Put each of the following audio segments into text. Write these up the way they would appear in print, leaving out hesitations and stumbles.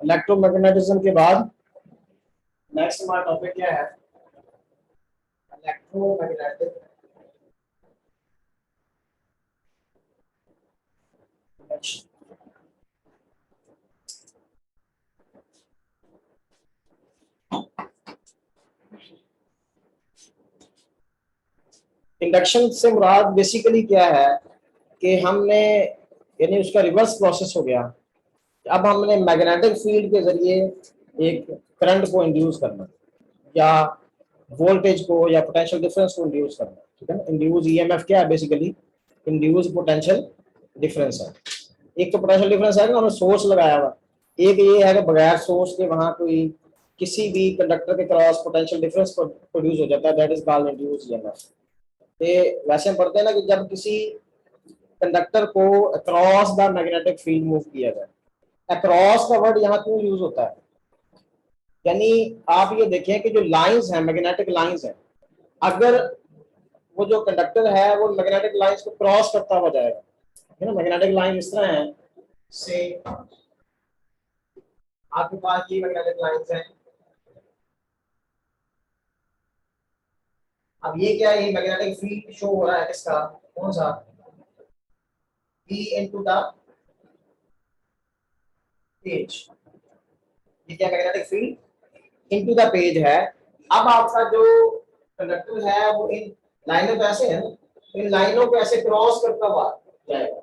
Electromagnetism के बाद next हमारा टॉपिक क्या है? Electromagnetic induction. इंडक्शन से मुराद बेसिकली क्या है कि हमने यानी उसका रिवर्स प्रोसेस हो गया। अब हमने मैग्नेटिक फील्ड के जरिए एक करंट को इंड्यूस करना या वोल्टेज को या पोटेंशियल डिफरेंस को इंड्यूस करना, ठीक है ना। इंड्यूस ईएमएफ क्या है? बेसिकली इंड्यूस पोटेंशियल डिफरेंस है। एक तो पोटेंशियल डिफरेंस है कि हमने सोर्स लगाया हुआ, एक ये है कि बगैर सोर्स के वहां कोई किसी भी कंडक्टर के क्रॉस पोटेंशियल डिफरेंस प्रोड्यूस हो जाता है, that is called induce EMF. वैसे हम पढ़ते हैं ना कि जब किसी कंडक्टर को across the magnetic field move किया जाए, अक्रॉस का वर्ड यहाँ क्यों यूज होता है? यानी आप ये देखें कि जो लाइंस हैं, मैग्नेटिक लाइंस हैं, अगर वो जो कंडक्टर है वो मैग्नेटिक लाइंस को क्रॉस करता हुआ जाएगा, है ना। मैग्नेटिक लाइन इस तरह है, से आपके पास ये मैग्नेटिक लाइंस हैं। अब ये क्या है? ये मैग्नेटिक फील्ड शो हो रहा है किसका? कौन सा? B into the page. ये क्या? Magnetic field into the page है। अब आपका जो कंडक्टर है वो इन लाइनों पे ऐसे है ना, इन लाइनों को ऐसे क्रॉस करता हुआ जाएगा।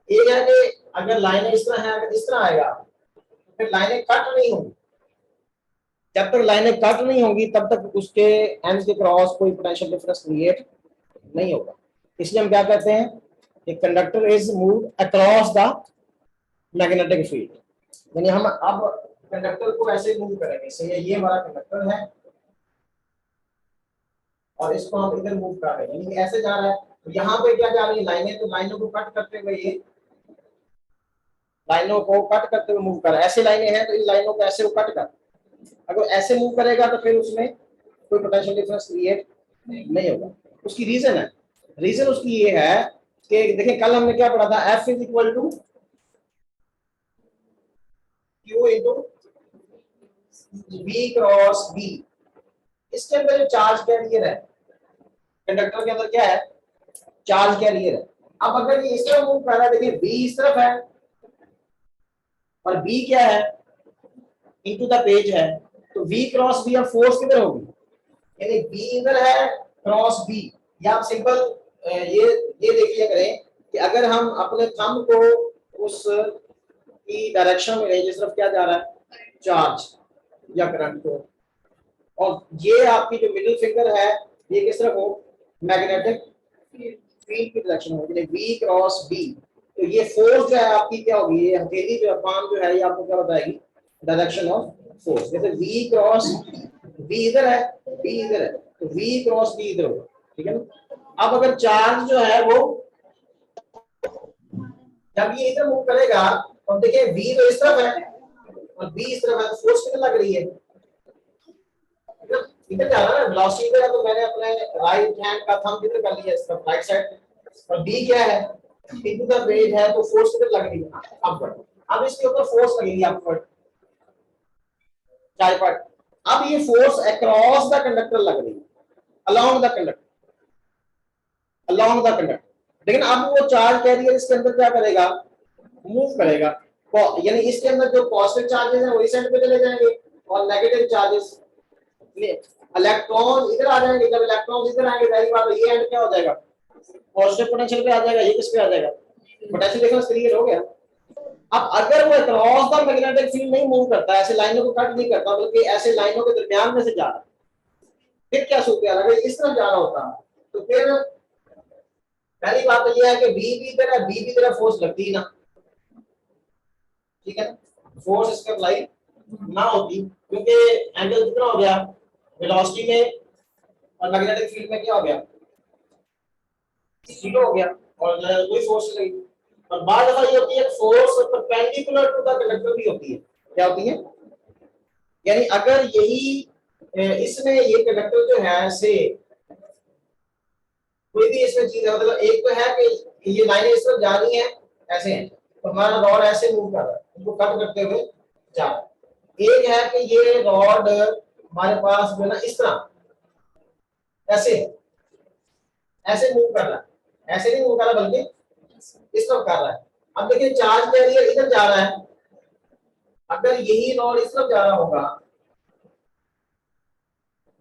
ये है कि अगर लाइनें इस तरह है, अगर इस तरह आएगा तो फिर लाइनें कट नहीं होंगी। जब तक लाइनें कट नहीं होंगी तब तक उसके एंड के क्रॉस कोई पोटेंशियल डिफरेंस क्रिएट नहीं होगा। इसलिए हम क्या कहते हैं कि conductor is move across the magnetic field. यानी हम अब कंडक्टर को ऐसे मूव करेंगे, सही है। ये हमारा कंडक्टर है और इसको हम इधर मूव कर रहे हैं, यानी ऐसे जा रहा है। तो यहाँ पे क्या जा रही है? लाइनें, तो लाइनों को कट करते हुए ये लाइनों को कट करते हुए मूव कर रहा है। ऐसी लाइनें हैं तो इन लाइनों को ऐसे वो कट कर, अगर ऐसे मूव करेगा तो फिर उसमें कोई पोटेंशियल डिफरेंस क्रिएट नहीं होगा। उसकी रीजन है, रीजन उसकी ये है कि देखिए कल हमने क्या पढ़ा था? F is equal to Q into B cross B। इसके अंदर जो चार्ज कैरियर है, कंडक्टर के अंदर क्या है? चार्ज कैरियर है। अब अगर ये इस तरफ मूव कर रहा है, देखिए B इस तरफ है और B क्या है? इनटू द पेज है, तो V क्रॉस B अब फोर्स किधर होगी? यानी B इधर है क्रॉस B। या आप सिंपल ये देखिए करें कि अगर हम अपने थंब को उस की डायरेक्शन में लें जिस तरफ क्या जा रहा है? चार्ज या करंट को, और ये आपकी जो मिडिल फिंगर है ये किस तरफ हो? मैग्नेटिक फील्ड की डायरेक्शन हो, यानी V क्रॉस B। तो ये फोर्स जो है आपकी क्या होगी? ये हथेली जो पाम जो है ये आपको क्या बताएगी? Direction of force. जैसे V क्रॉस B इधर है, B इधर है, तो V क्रॉस B इधर होगा, ठीक है ना। अब अगर चार्ज जो है वो जब ये इधर मूव करेगा तो देखिए V तो इस तरफ है और B इस तरफ है, तो फोर्स कितनी लग रही है? इधर जा रहा है ना, वेलोसिटी इधर है, तो मैंने अपने राइट हैंड का थंब इधर कर लिया, इस तरफ राइट साइड। और B क्या है? इनटू द पेज है, तो फोर्स किधर लग रही है? अपवर्ड। अब इसके ऊपर फोर्स लगेगी अपवर्ड, चाइपर्ड। अब ये फोर्स अक्रॉस द कंडक्टर लग रही है, along the conductor, along the conductor. लेकिन अब वो चार्ज कैरियर इसके अंदर क्या करेगा? मूव करेगा। यानी इसके अंदर जो पॉजिटिव चार्जेस हैं वो इस एंड पे चले जाएंगे और नेगेटिव चार्जेस, इलेक्ट्रॉन इधर आ जाएंगे। जब इलेक्ट्रॉन इधर आएंगे जाहिर बात है ये एंड क्या हो जाएगा? पॉजिटिव पोटेंशियल पे आ जाएगा। ये किस पे आ जाएगा? पोटेंशियल डिफरेंस क्रिएट हो गया। अब अगर वो अक्रॉस द मैग्नेटिक फील्ड नहीं मूव करता, ऐसे लाइनों को कट नहीं करता, बल्कि ऐसे लाइनों के दरमियान में से जा रहा, फिर क्या सूत्र है? अगर इस तरह जा रहा होता तो फिर पहली बात तो यह है कि बी भी इधर है, बी भी तरफ फोर्स लगती ही ना, ठीक है। फोर्स इसका अप्लाई ना होती, क्योंकि एंगल कितना हो गया? वेलोसिटी में और मैग्नेटिक फील्ड में क्या हो गया? जीरो हो गया और कोई फोर्स नहीं। और बाद दफा ये होती है force perpendicular to the conductor भी होती है। क्या होती है? यानी अगर यही इसमें ये कंडक्टर जो है से कोई भी इसमें चीज है, मतलब एक तो है कि ये लाइनें इस तरफ जा रही हैं ऐसे हैं, तो हमारा रॉड ऐसे मूव कर रहा है, उनको कट करते हुए जा रहा है। एक है कि ये रॉड हमारे पास जो है ना इस तरह ऐसे ऐसे मूव कर रहा है, ऐसे नहीं मूव कर रहा बल्कि इस तरफ कर रहा है। अब देखिए चार्ज कैरियर इधर जा रहा है, अगर यही रॉड इस तरफ जा रहा होगा,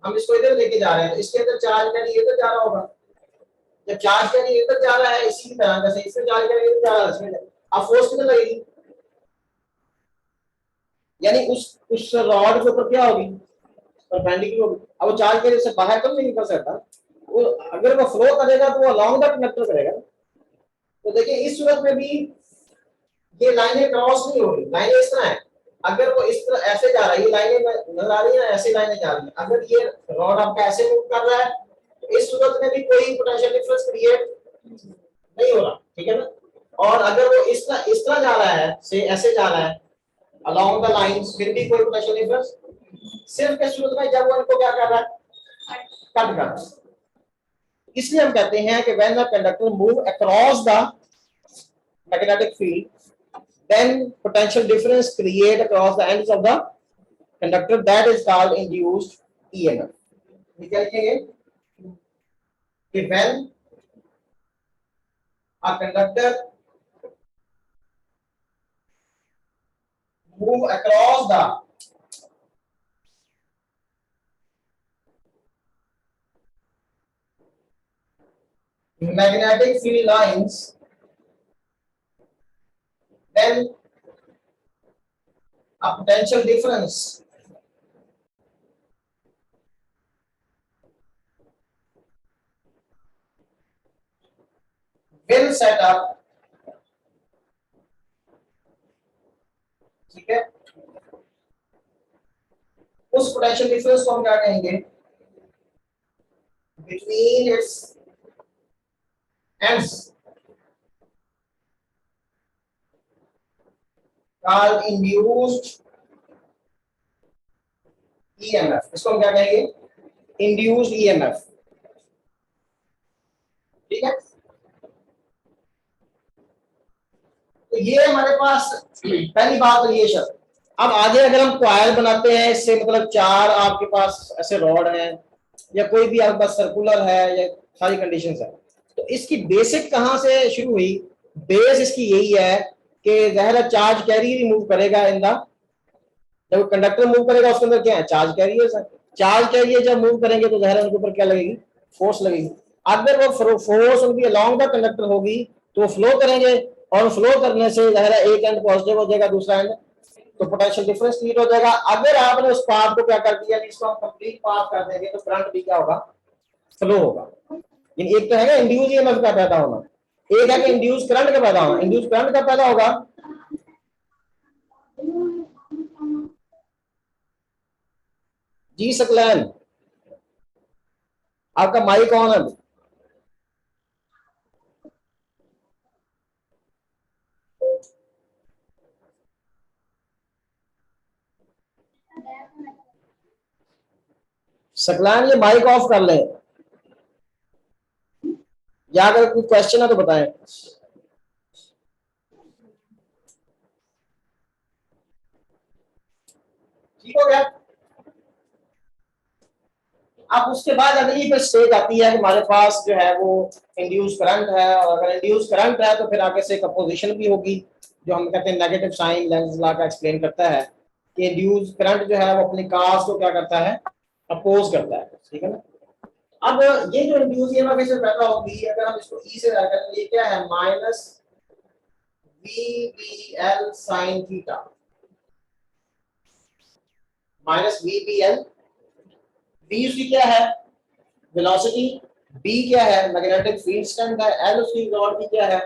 हम इसको इधर लेके जा रहे हैं तो इसके अंदर चार्ज कैरियर इधर जा रहा होगा। जब चार्ज कैरियर इधर जा रहा है इसी तरह जैसे इसमें चार्ज कैरियर इधर जा रहा है इसमें, अब फोर्स कितनी लगेगी, यानी उस रॉड के ऊपर क्या होगी, परपेंडिकुलर होगी। अब वो चार्ज कैरियर से बाहर तो नहीं निकल सकता, वो अगर वो फ्लो करेगा तो वो अलोंग द कंडक्टर करेगा। तो देखिए इस सूरत में भी ये लाइनें क्रॉस नहीं हो रही, लाइनें इस तरह है। अगर वो इस तरह ऐसे जा रहा है, ये लाइनें नजर आ रही है ना, ऐसी लाइनें जा रही है, अगर ये रॉड आपका ऐसे मूव कर रहा है तो इस सूरत में भी कोई पोटेंशियल डिफरेंस क्रिएट नहीं हो रहा, ठीक है ना। और अगर वो इस तरह जा रहा है, से ऐसे जा रहा है अलोंग द लाइंस, फिर भी कोई पोटेंशियल डिफरेंस, सिर्फ इस सूरत में जब वो इनको क्या कर रहा है, कट कर रहा है। इसलिए हम कहते हैं कि when the conductor move across the magnetic field then potential difference create across the ends of the conductor, that is called induced EMF. ये क्या लिखेंगे कि when a conductor move across the magnetic field lines, then a potential difference will set up, ठीक है। उस potential difference को हम क्या कहेंगे, between its ends called induced EMF। इसको हम क्या कहेंगे, इंड्यूस्ड EMF, ठीक है। तो ये हमारे पास पहली बात तो ये शर्त। अब आगे अगर हम कॉइल बनाते हैं, इससे मतलब चार आपके पास ऐसे रॉड हैं या कोई भी आपके पास सर्कुलर है या सारी कंडीशंस है, तो इसकी बेसिक कहां से शुरू हुई, बेस इसकी यही है कि जहरा चार्ज कैरियर मूव करेगा इन द, जब कंडक्टर मूव करेगा उसके अंदर क्या है, चार्ज कैरियर्स है। चार्ज कैरियर जब मूव करेंगे तो जहरा उनके ऊपर क्या लगेगी, फोर्स लगेगी। अगर वो फोर्स उनकी अलोंग द कंडक्टर होगी तो वो फ्लो करेंगे, और फ्लो करने से जहरा एक एंड पॉजिटिव हो जाएगा, दूसरा एंड तो पोटेंशियल डिफरेंस क्रिएट हो जाएगा। अगर आपने उस पाथ को क्या कर दिया, इसको हम कंप्लीट पाथ कर देंगे तो करंट भी क्या होगा, फ्लो होगा। एक तो है ना इंड्यूस ईएमएफ का पैदा होना, एक है कि इंड्यूस करंट का पैदा होना। इंड्यूस करंट का पैदा होगा, जी सकलैन आपका माइक ऑन है। सकलैन ये माइक ऑफ कर ले, या अगर कोई क्वेश्चन है तो बताएं। ठीक हो गया। अब उसके बाद अगली पे स्टेज आती है कि हमारे पास जो है वो इंड्यूस करंट है, और अगर इंड्यूस करंट है तो फिर आगे से एक अपोजिशन भी होगी, जो हम कहते हैं नेगेटिव साइन लेंज लॉ का एक्सप्लेन करता है कि इंड्यूस करंट जो है वो अपनी काज को क्या करता है, अपोज करता है, ठीक है ना। अब ये जो इंड्यूस ईएमएफ से पैदा होगी, अगर हम इसको ई से रखें तो ये क्या है, minus V B L sine theta, minus V B L. B उसकी क्या है, वेलोसिटी, बी क्या है, मैग्नेटिक फील्ड स्ट्रेंथ है, एल उसकी रॉड की क्या है,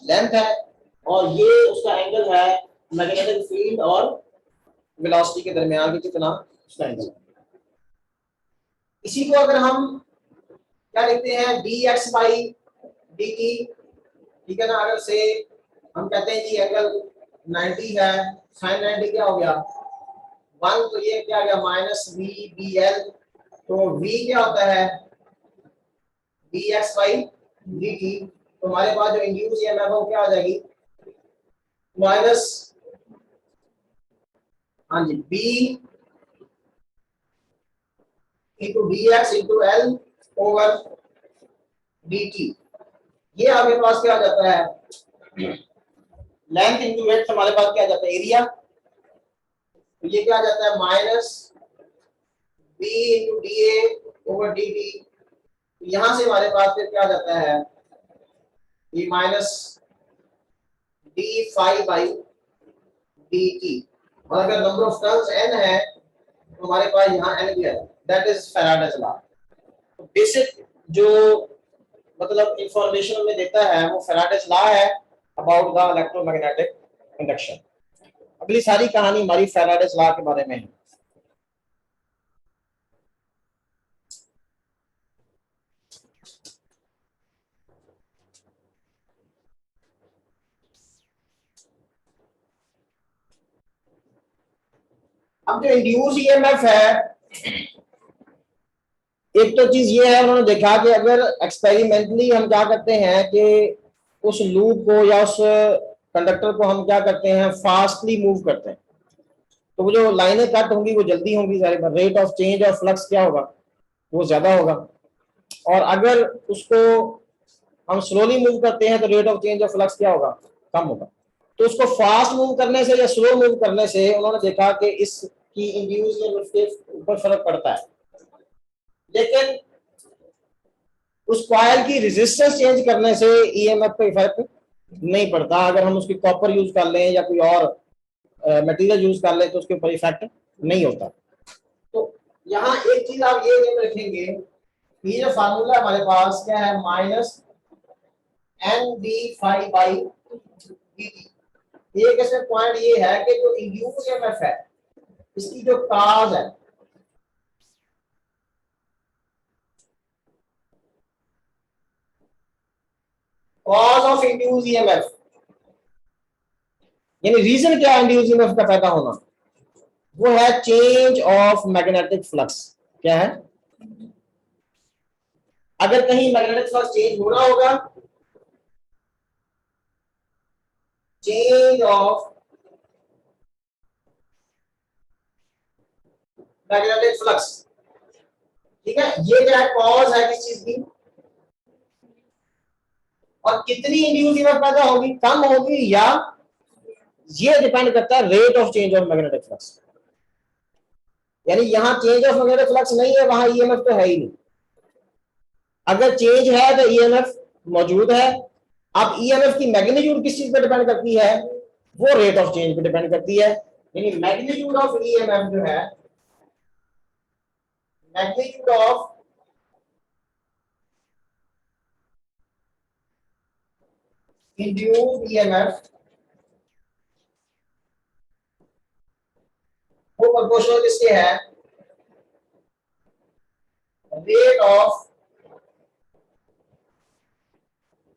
लेंथ है, और ये उसका एंगल है मैग्नेटिक फील्ड और वेलोसिटी के दरमियान की कितना उसका एंगल। इसी को अगर हम क्या लिखते हैं, D x by D T, ठीक है ना। अगर से हम कहते हैं जी एंगल 90 है, साइन 90 क्या हो गया 1, तो ये क्या गया माइनस वी बी एल, तो v क्या होता है D x by D T. तो हमारे पास जो इंड्यूस ईएमएफ है वो क्या आ जाएगी, माइनस हाँ जी, B into D x into L over D T. ये आपके पास क्या आ जाता है, लेंथ इंटू विड्थ, हमारे पास क्या आ जाता है, एरिया। तो ये क्या आ जाता है, minus B into D A over D T. यहां से हमारे पास फिर क्या आ जाता है, ये minus D five by D T. और अगर नंबर ऑफ टर्न्स एन है तो हमारे पास यहाँ एन भी है, दैट इज फैराडेज लॉ। तो बेसिक जो मतलब इंफॉर्मेशन में देता है वो फैराडेज लॉ है अबाउट द इलेक्ट्रोमैग्नेटिक इंडक्शन। अगली सारी कहानी हमारी फैराडेज लॉ के बारे में है। अब जो इंड्यूस ईएमएफ है, एक तो चीज ये है, उन्होंने देखा कि अगर एक्सपेरिमेंटली हम क्या करते हैं कि उस लूप को या उस कंडक्टर को हम क्या करते हैं, फास्टली मूव करते हैं, तो वो जो लाइनें कट होंगी वो जल्दी होंगी, सारे पर rate of change of flux क्या होगा, वो ज्यादा होगा। और अगर उसको हम स्लोली मूव करते हैं तो rate of change of flux क्या होगा, कम होगा। तो उसको फास्ट मूव करने से या स्लो मूव करने से उन्होंने देखा कि इसकी इंड्यूस ईएमएफ के ऊपर फर्क पड़ता है, लेकिन उस कॉइल की रेजिस्टेंस चेंज करने से ईएमएफ पे इफेक्ट नहीं पड़ता। अगर हम उसकी कॉपर यूज कर लें या कोई और मटेरियल यूज कर लें तो उसके ऊपर इफेक्ट नहीं होता। तो यहाँ एक चीज आप ये ध्यान रखेंगे, ये जो फार्मूला हमारे पास क्या है, minus N D five by D T. एक इसमें पॉइंट ये है कि जो इंड्यूस ईएमएफ है इसकी जो काज है, कॉज ऑफ इंड्यूस ईएमएफ, यानी रीजन क्या है इंड्यूस ईएमएफ का पैदा होना, वो है चेंज ऑफ मैग्नेटिक फ्लक्स। क्या है, अगर कहीं मैग्नेटिक फ्लक्स चेंज हो रहा होगा, चेंज ऑफ मैग्नेटिक फ्लक्स, ठीक है, ये क्या है, कॉज है किस चीज की। और कितनी इंड्यूस ईएमएफ पैदा होगी, कम होगी या, ये डिपेंड करता है rate of change of magnetic flux. यानी यहां चेंज ऑफ मैग्नेटिक फ्लक्स नहीं है, वहां ईएमएफ तो है ही नहीं। अगर चेंज है तो ईएमएफ मौजूद है। अब ईएमएफ की मैग्नीट्यूड किस चीज पे डिपेंड करती है, वो रेट ऑफ चेंज पे डिपेंड करती है। यानी मैग्नीट्यूड ऑफ ईएमएफ जो है, मैग्नीट्यूड ऑफ इंड्यूस्ड ईएमएफ वो प्रोपोर्शनल किसके है, rate of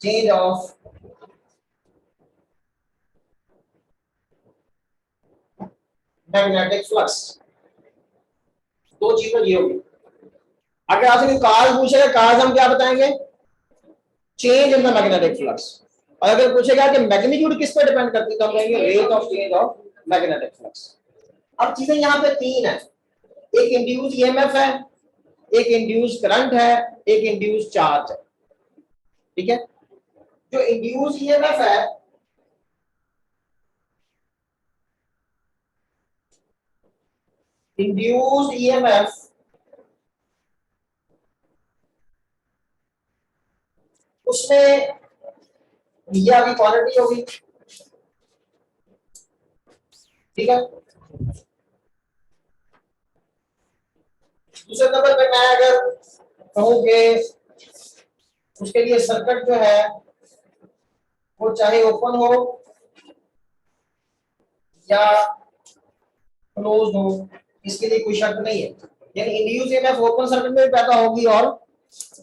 change of magnetic flux. दो चीजें ये होगी। अगर आपसे कोई काज पूछेगा, काज हम क्या बताएंगे, change in the magnetic flux. और अगर पूछेगा कि मैग्नीट्यूड किस पे डिपेंड करती है, तो हम कहेंगे rate of change of magnetic flux. अब चीजें यहाँ पे तीन है, एक इंड्यूस ईएमएफ है, एक इंड्यूस करंट है, एक इंड्यूस चार्ज है। ठीक है, जो इंड्यूस ईएमएफ है, इंड्यूस्ड ईएमएफ उसमें भैया की क्वांटिटी होगी, ठीक है। दूसरे नंबर पे मैं अगर कहूं कि उसके लिए सर्किट जो है वो चाहे ओपन हो या क्लोज हो, इसके लिए कोई शर्त नहीं है। यानी इंड्यूस ईएमएफ ओपन सर्किट में भी पैदा होगी और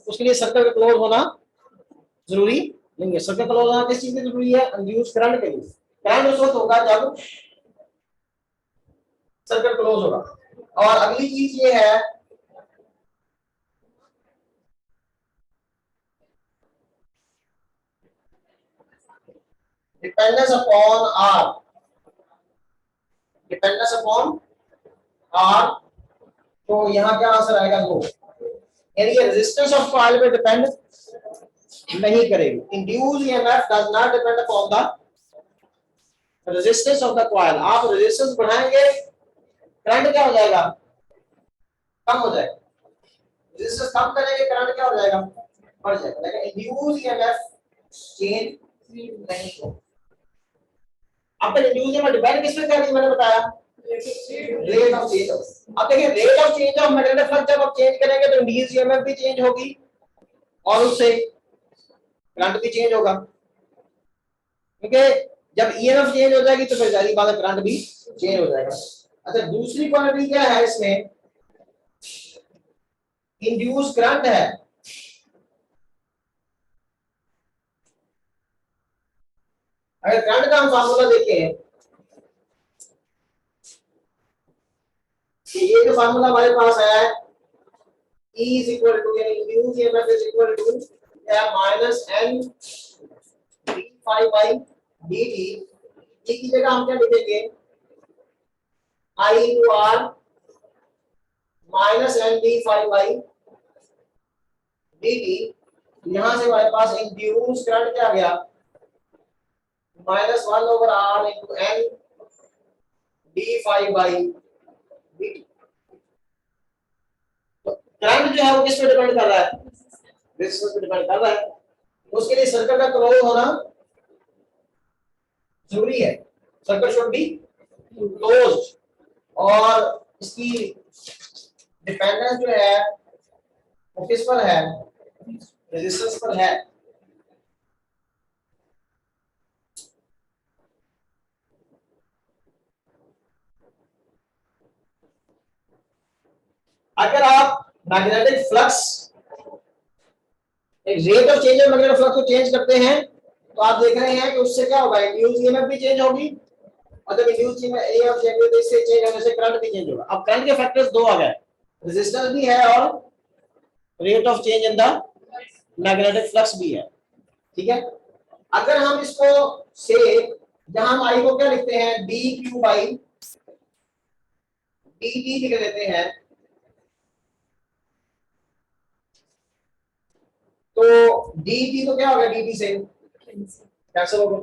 उसके लिए सर्किट क्लोज होना जरूरी नहीं है। सर्किट क्लोज होना किस चीज के जरूरी है, इंड्यूस करंट के लिए। करंट उस वक्त होगा जब सर्किट क्लोज होगा। और अगली चीज ये है, dependence upon R, dependence upon R, तो यहाँ क्या आंसर आएगा? नो। यानी ये रेजिस्टेंस ऑफ कॉइल पे डिपेंड नहीं करेगी। Induce EMF does not depend upon the resistance of the coil. आप रेजिस्टेंस बढ़ाएंगे, करंट क्या हो जाएगा? कम हो जाएगा। रेजिस्टेंस कम करेंगे, करंट क्या हो जाएगा? बढ़ जाएगा। लेकिन इंड्यूस ईएमएफ चेंज नहीं होगा। अब तक इंड्यूस ईएमएफ डिपेंड किस पे कर रही है? मैंने बताया रेट ऑफ चेंज। अब देखिए rate of change of magnetic flux जब आप चेंज करेंगे तो इंड्यूस ईएमएफ भी चेंज होगी और उससे करंट भी चेंज होगा। क्योंकि जब ईएमएफ चेंज हो जाएगी तो फिर जारी बात है करंट भी चेंज हो जाएगा। अच्छा, दूसरी क्वांटिटी क्या है इसमें? इंड्यूस करंट है। अगर करंट का हम फार्मूला देखें, ये जो फार्मूला हमारे पास है, E is equal to, यानी induce EMF is equal to minus n d∅ by dt। E की जगह हम क्या लिखेंगे? I into R minus n d∅ by dt। यहां से हमारे पास इंड्यूस करंट क्या आ गया? Minus 1/r into n d∅ by dt। Current जो है वो किस पे डिपेंड कर रहा है? रेजिस्टेंस पे डिपेंड कर रहा है। उसके लिए सर्किट का क्लोज होना जरूरी है। सर्किट शुड बी क्लोज्ड, और इसकी डिपेंडेंस जो है वो किस पर है? रेजिस्टेंस पर है। अगर आप magnetic flux, rate of change of magnetic flux को चेंज करते हैं तो आप देख रहे हैं कि उससे क्या होगा? इंड्यूस ईएमएफ भी चेंज होगी, और जब इंड्यूस ईएमएफ चेंज होगी तो इससे चेंज होने से करंट भी चेंज होगा। अब करंट के फैक्टर्स दो आ गए, रेजिस्टेंस भी है और rate of change in the magnetic flux भी है। ठीक है, अगर हम इसको से जहां हम आई को क्या लिखते हैं? D Q by D T लिख देते हैं, तो डी टी तो क्या होगा? डी टी से कैंसिल हो गया।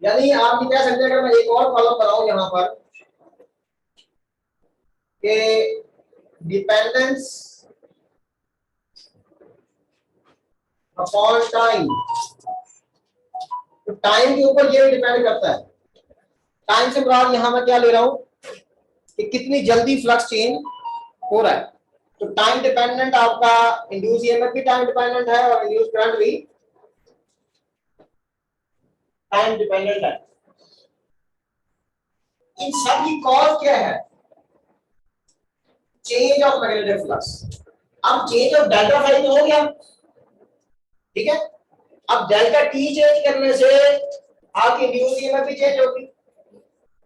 यानी आप ये कह सकते हैं, अगर मैं एक और कॉलम बनाऊं यहां पर कि डिपेंडेंस अपॉन टाइम, तो टाइम के ऊपर ये डिपेंड करता है। टाइम से मुराद यहां मैं क्या ले रहा हूं कि कितनी जल्दी फ्लक्स चेंज हो रहा है। तो टाइम डिपेंडेंट आपका इंड्यूस ईएमएफ भी टाइम डिपेंडेंट है और इंड्यूस करंट भी टाइम डिपेंडेंट है। इन सब की कॉज क्या है? Change of magnetic flux. अब चेंज ऑफ डेल्टा फाई तो हो गया, ठीक है। अब डेल्टा टी चेंज करने से आपकी इंड्यूस ईएमएफ भी चेंज होगी।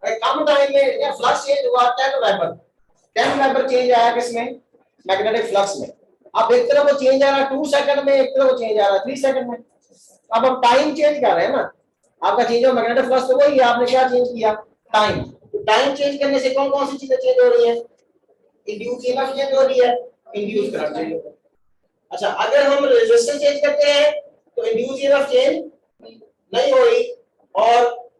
कम टाइम में फ्लक्स चेंज हुआ 10 वेबर, 10 वेबर चेंज आया किसमें? मैग्नेटिक फ्लक्स में। अब एक तरफ वो चेंज आ रहा है 2 सेकंड में, एक तरफ वो चेंज आ रहा है 3 सेकंड में। अब हम टाइम चेंज कर रहे हैं ना, आपका चेंज ऑफ मैग्नेटिक फ्लक्स तो वही है, आपने क्या चेंज किया? टाइम। तो टाइम चेंज करने से कौन कौन सी चीजें चेंज हो रही है? इंड्यूस ईएमएफ चेंज हो रही है, इंड्यूस करंट चेंज हो रहा है। अच्छा, अगर हम रेजिस्टेंस चेंज करते हैं तो इंड्यूस ईएमएफ चेंज नहीं हो रही, और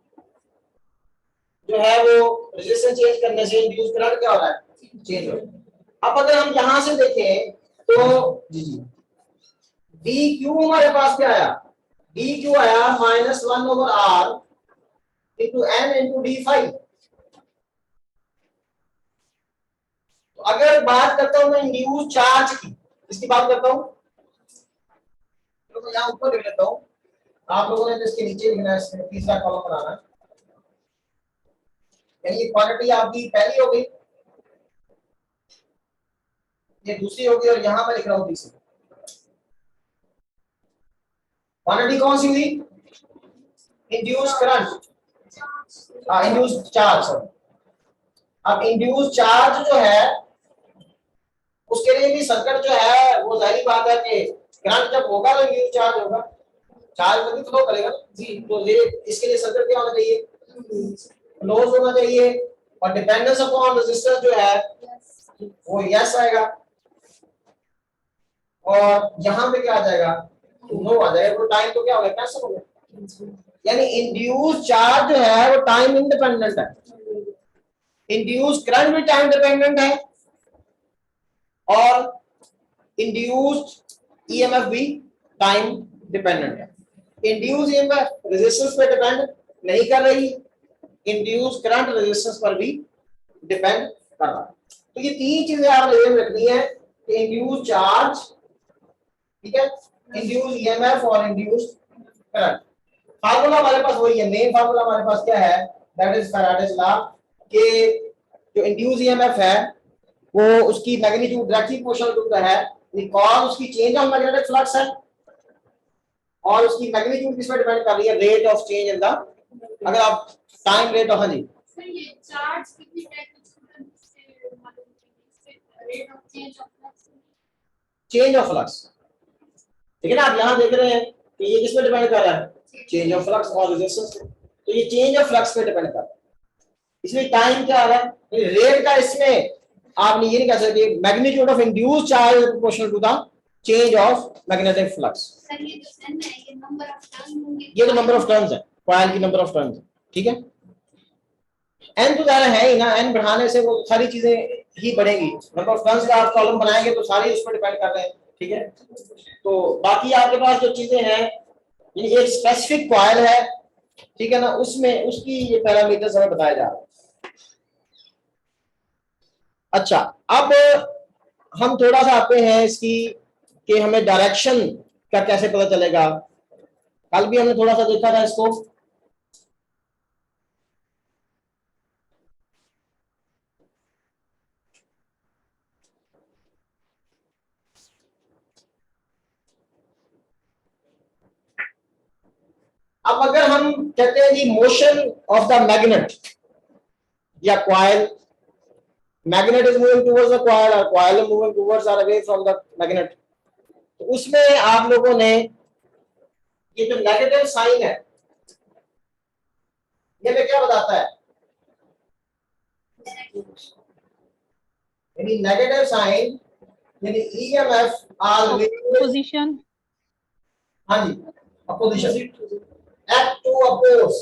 जो है वो रेजिस्टेंस चेंज करने से इंड्यूस करंट क्या हो रहा है? चेंज हो रहा है। अब अगर हम यहां से देखें तो जी जी डी क्यू हमारे पास क्या आया? डी क्यू आया minus 1/r into N into D five. तो अगर बात करता हूं मैं इंड्यूस चार्ज की, इसकी बात करता हूं तो मैं यहां ऊपर लिख लेता हूं, आप लोगों ने तो इसके नीचे लिखना है, इसमें तीसरा कॉलम बनाना है। यानी ये क्वांटिटी आपकी पहली हो गई, ये दूसरी होगी, और यहां मैं लिख रहा हूं तीसरी। क्वांटिटी कौन सी हुई? Induce current, induce charge. अब इंड्यूस चार्ज जो है उसके लिए भी सर्किट जो है वो जाहिर बात है कि करंट जब होगा तो इंड्यूस चार्ज होगा, चार्ज तभी फ्लो करेगा जी। तो ये इसके लिए सर्किट क्या होना चाहिए? क्लोज होना चाहिए, और डिपेंडेंस अपॉन रेजिस्टेंस जो है वो यस आएगा, और यहां पे क्या आ जाएगा, नो आ जाएगा। तो टाइम तो क्या हो गया, कैंसिल हो गया। यानी इंड्यूस चार्ज जो है वो टाइम इंडिपेंडेंट है, इंड्यूस करंट भी टाइम डिपेंडेंट है, और इंड्यूस्ड ईएमएफ भी टाइम डिपेंडेंट है। इंड्यूस ईएमएफ रेजिस्टेंस पे डिपेंड नहीं कर रही, इंड्यूस करंट रेजिस्टेंस पर भी डिपेंड कर रहा है। तो ये तीन चीजें आप याद रखनी है कि इंड्यूस चार्ज, ठीक है, इंड्यूस ईएमएफ और इंड्यूस करंट। फार्मूला हमारे पास वही है, मेन फार्मूला हमारे पास क्या है, दैट इज फैराडेज लॉ, कि जो इंड्यूस ईएमएफ है वो उसकी magnitude directly proportional to the है, बिकॉज़ उसकी चेंज ऑफ मैग्नेटिक फ्लक्स है, और उसकी मैग्नीट्यूड किस पे डिपेंड कर रही है, rate of change in the, अगर आप टाइम रेट ऑफ, हाँ जी सर ये चार्ज कितनी मैग्नीट्यूड से मालूम rate of change of flux, change of flux, ठीक है ना। आप यहां देख रहे हैं कि ये किस पे डिपेंड कर रहा है, चेंज ऑफ फ्लक्स और रेजिस्टेंस पे, तो ये चेंज ऑफ फ्लक्स पे डिपेंड करता है। इसमें टाइम क्या आ रहा है, रेट का, इसमें आपने ये नहीं कह सकते magnitude of induced charge proportional to the change of magnetic flux. Sir ये जो n है ये नंबर ऑफ टर्न होंगे, ये तो नंबर ऑफ टर्न्स है, कॉइल की नंबर ऑफ टर्न्स है, ठीक है। n तो ज्यादा है ही ना, n बढ़ाने से वो सारी चीजें ही बढ़ेगी, नंबर ऑफ टर्न्स का आप कॉलम बनाएंगे तो सारी उस पर डिपेंड कर रहे हैं, ठीक है। तो बाकी आपके पास जो चीजें हैं, ये एक स्पेसिफिक कॉइल है, ठीक है ना, उसमें उसकी ये पैरामीटर्स हमें बताया जा रहा है। अच्छा, अब हम थोड़ा सा आते हैं इसकी कि हमें डायरेक्शन का कैसे पता चलेगा। कल भी हमने थोड़ा सा देखा था इसको, अब अगर हम कहते हैं जी मोशन ऑफ द मैग्नेट या coil, magnet is moving towards the coil और कॉइल इज मूविंग टुवर्ड्स और अवे फ्रॉम द मैग्नेट, तो उसमें आप लोगों ने ये जो नेगेटिव साइन है ये हमें क्या बताता है, यानी नेगेटिव साइन यानी ईएमएफ ऑलवेज पोजीशन, हाँ जी opposition, act to oppose,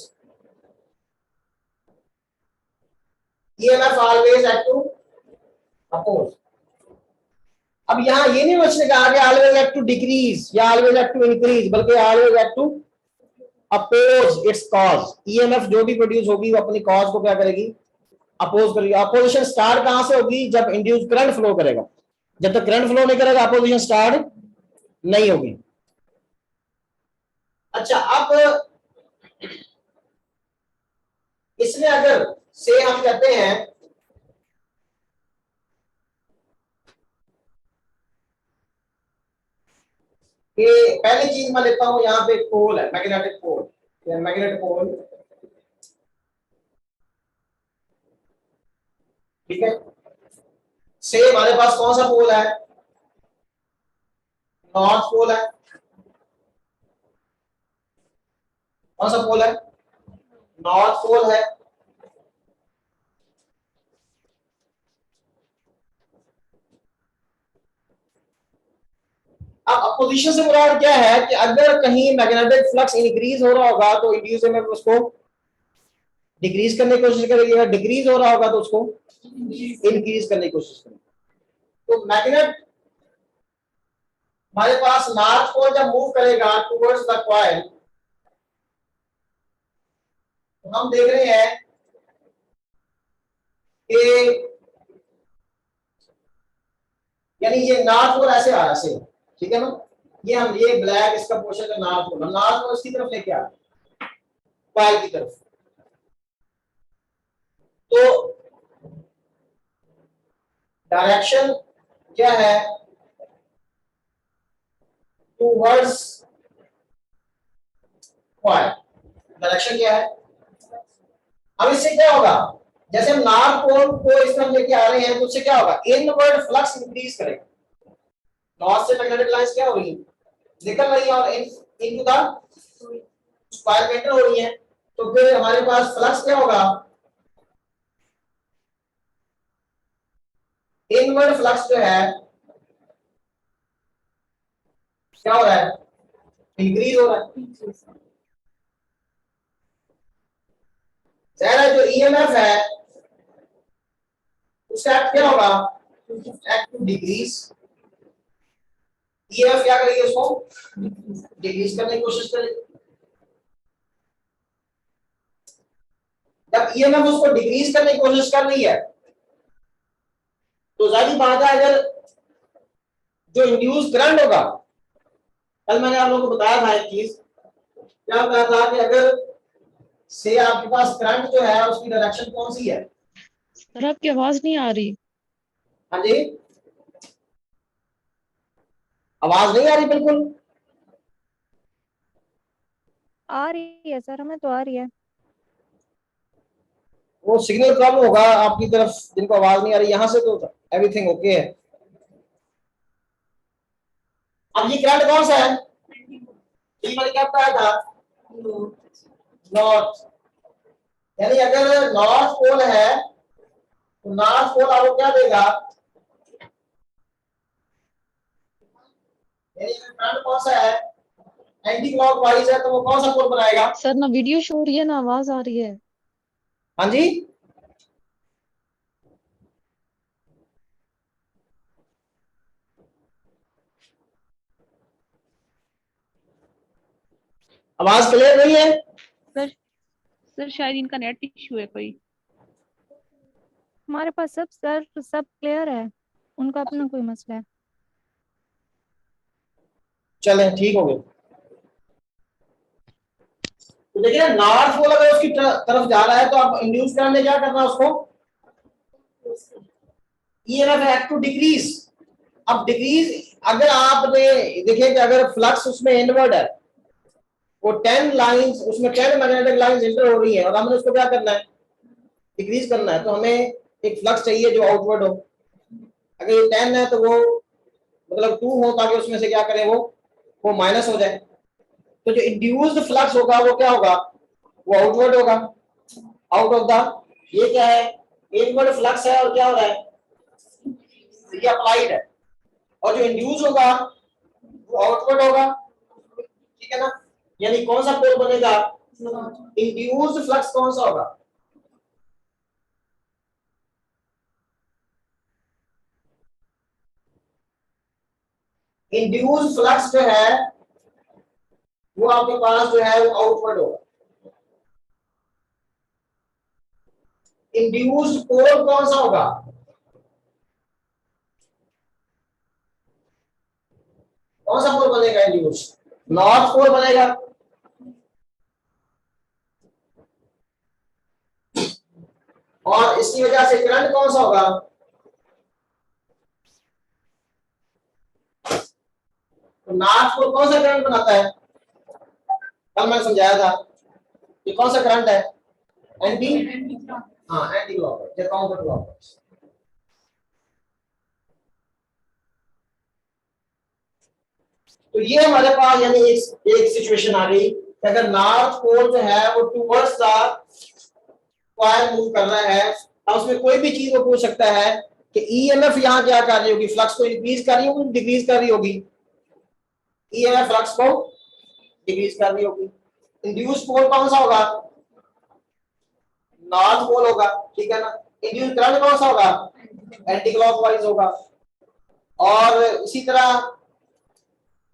EMF always act to oppose. अब यहां ये नहीं बचने कहा कि ऑलवेज एक्ट टू डिक्रीज या ऑलवेज एक्ट टू इंक्रीज, बल्कि always act to oppose its cause. EMF जो भी प्रोड्यूस होगी वो अपनी कॉज को क्या करेगी, अपोज करेगी। अपोजिशन स्टार्ट कहां से होगी, जब इंड्यूस करंट फ्लो करेगा, जब तक करंट फ्लो नहीं करेगा अपोजिशन स्टार्ट नहीं होगी। अच्छा, अब इसमें अगर से हम कहते हैं कि पहली चीज मैं लेता हूं, यहां पे एक पोल है, मैग्नेटिक पोल, मैग्नेटिक पोल, ठीक है। से हमारे पास कौन सा पोल है, नॉर्थ पोल है, कौन सा पोल है, नॉर्थ पोल है। अब अपोजिशन से मुराद क्या है कि अगर कहीं मैग्नेटिक फ्लक्स इंक्रीज हो रहा होगा तो इंड्यूस ईएमएफ उसको डिक्रीज करने की कोशिश करेगी, अगर डिक्रीज हो रहा होगा तो उसको इंक्रीज करने की कोशिश करेगी। तो मैग्नेट हमारे पास नॉर्थ पोल जब मूव करेगा टुवर्ड्स द कॉइल, तो हम देख रहे हैं कि यानी ये नॉर्थ पोल ऐसे आ रहा है, ठीक है ना, ये हम ये ब्लैक इसका पोर्शन है नॉर्थ पोल, नॉर्थ पोल इसकी तरफ लेके आ रहा है, कॉइल की तरफ। तो डायरेक्शन क्या है, टुवर्ड्स कॉइल, डायरेक्शन क्या है। अब इससे क्या होगा, जैसे हम नॉर्थ पोल को इस तरफ लेके आ रहे हैं तो उससे क्या होगा, इनवर्ड फ्लक्स इंक्रीज करेगा, नॉर्थ से मैग्नेटिक लाइंस क्या हो रही है, निकल रही है और इनटू द कॉइल में एंटर हो रही है, तो फिर हमारे पास फ्लक्स क्या होगा, इनवर्ड फ्लक्स जो है क्या हो रहा है, इंक्रीज हो रहा है। जो ईएमएफ है उसका क्या होगा, एक्ट टू डिक्रीज। ईएमएफ क्या करेगी, उसको डिक्रीज करने की कोशिश करेगी। जब ईएमएफ उसको डिक्रीज करने की कोशिश कर रही है तो जाहिर बात है अगर जो इंड्यूस करंट होगा, कल मैंने आप लोगों को बताया था एक चीज, क्या बताया था कि अगर से आपके पास करंट जो है उसकी डायरेक्शन कौन सी है। सर आपकी आवाज नहीं आ रही। हाँ जी, आवाज नहीं आ रही बिल्कुल। आ रही है सर, हमें तो आ रही है। वो सिग्नल प्रॉब्लम होगा आपकी तरफ, जिनको आवाज नहीं आ रही। यहां से तो एवरीथिंग ओके है। अब ये करंट कौन सा है, ये मैंने क्या बताया था, नॉर्थ। यानी अगर नॉर्थ पोल है तो नॉर्थ पोल आपको क्या देगा, यानी अगर करंट कौन सा है, एंटी क्लॉकवाइज है, तो वो कौन सा पोल बनाएगा। सर ना वीडियो शो हो रही है ना आवाज आ रही है। हाँ जी, आवाज क्लियर नहीं है। सर सर शायद इनका नेट इश्यू है कोई। हमारे पास सब सर सब क्लियर है, उनका अपना कोई मसला है। चले ठीक हो गए। तो देखिए नॉर्थ पोल अगर उसकी तरफ जा रहा है तो आप इंड्यूस करने क्या करना है उसको, ईएमएफ हैव टू डिक्रीज। अब डिक्रीज अगर आपने देखिए कि अगर फ्लक्स उसमें इनवर्ड है, वो 10 लाइंस उसमें 10 मैग्नेटिक लाइंस इंटर हो रही है और हमने उसको क्या करना है, डिक्रीज करना है, तो हमें एक फ्लक्स चाहिए जो आउटवर्ड हो। अगर ये 10 है तो वो मतलब 2 हो ताकि उसमें से क्या करें वो माइनस हो जाए। तो जो इंड्यूस्ड फ्लक्स होगा वो क्या होगा, वो आउटवर्ड होगा, आउट ऑफ द, ये क्या है, इनवर्ड फ्लक्स है और क्या हो रहा है, ये अप्लाइड है। और जो इंड्यूस होगा वो आउटवर्ड होगा, ठीक है ना। यानी कौन सा पोल बनेगा, इंड्यूस्ड फ्लक्स कौन सा होगा, इंड्यूस्ड फ्लक्स जो है वो आपके पास जो है वो आउटवर्ड होगा। इंड्यूस्ड पोल कौन सा होगा, कौन सा पोल बनेगा, इंड्यूस्ड नॉर्थ पोल बनेगा। और इसकी वजह से करंट कौन सा होगा, तो नॉर्थ पोल कौन सा करंट बनाता है, कल मैंने समझाया था ये कौन सा करंट है, एंटी, हाँ एंटी क्लॉकवाइज या काउंटर क्लॉकवाइज। तो ये हमारे पास यानी एक सिचुएशन आ गई कि अगर नॉर्थ पोल जो है वो टुवर्ड्स द स्क्वायर मूव कर रहा है, अब उसमें कोई भी चीज वो पूछ सकता है कि ईएमएफ यहाँ क्या कर रही होगी, फ्लक्स को इंक्रीज कर रही होगी, डिक्रीज कर रही होगी। ईएमएफ फ्लक्स को डिक्रीज कर रही होगी। इंड्यूस पोल कौन सा होगा, नॉर्थ पोल होगा, ठीक है ना। इंड्यूस करंट कौन सा होगा, एंटी क्लॉकवाइज होगा। और इसी तरह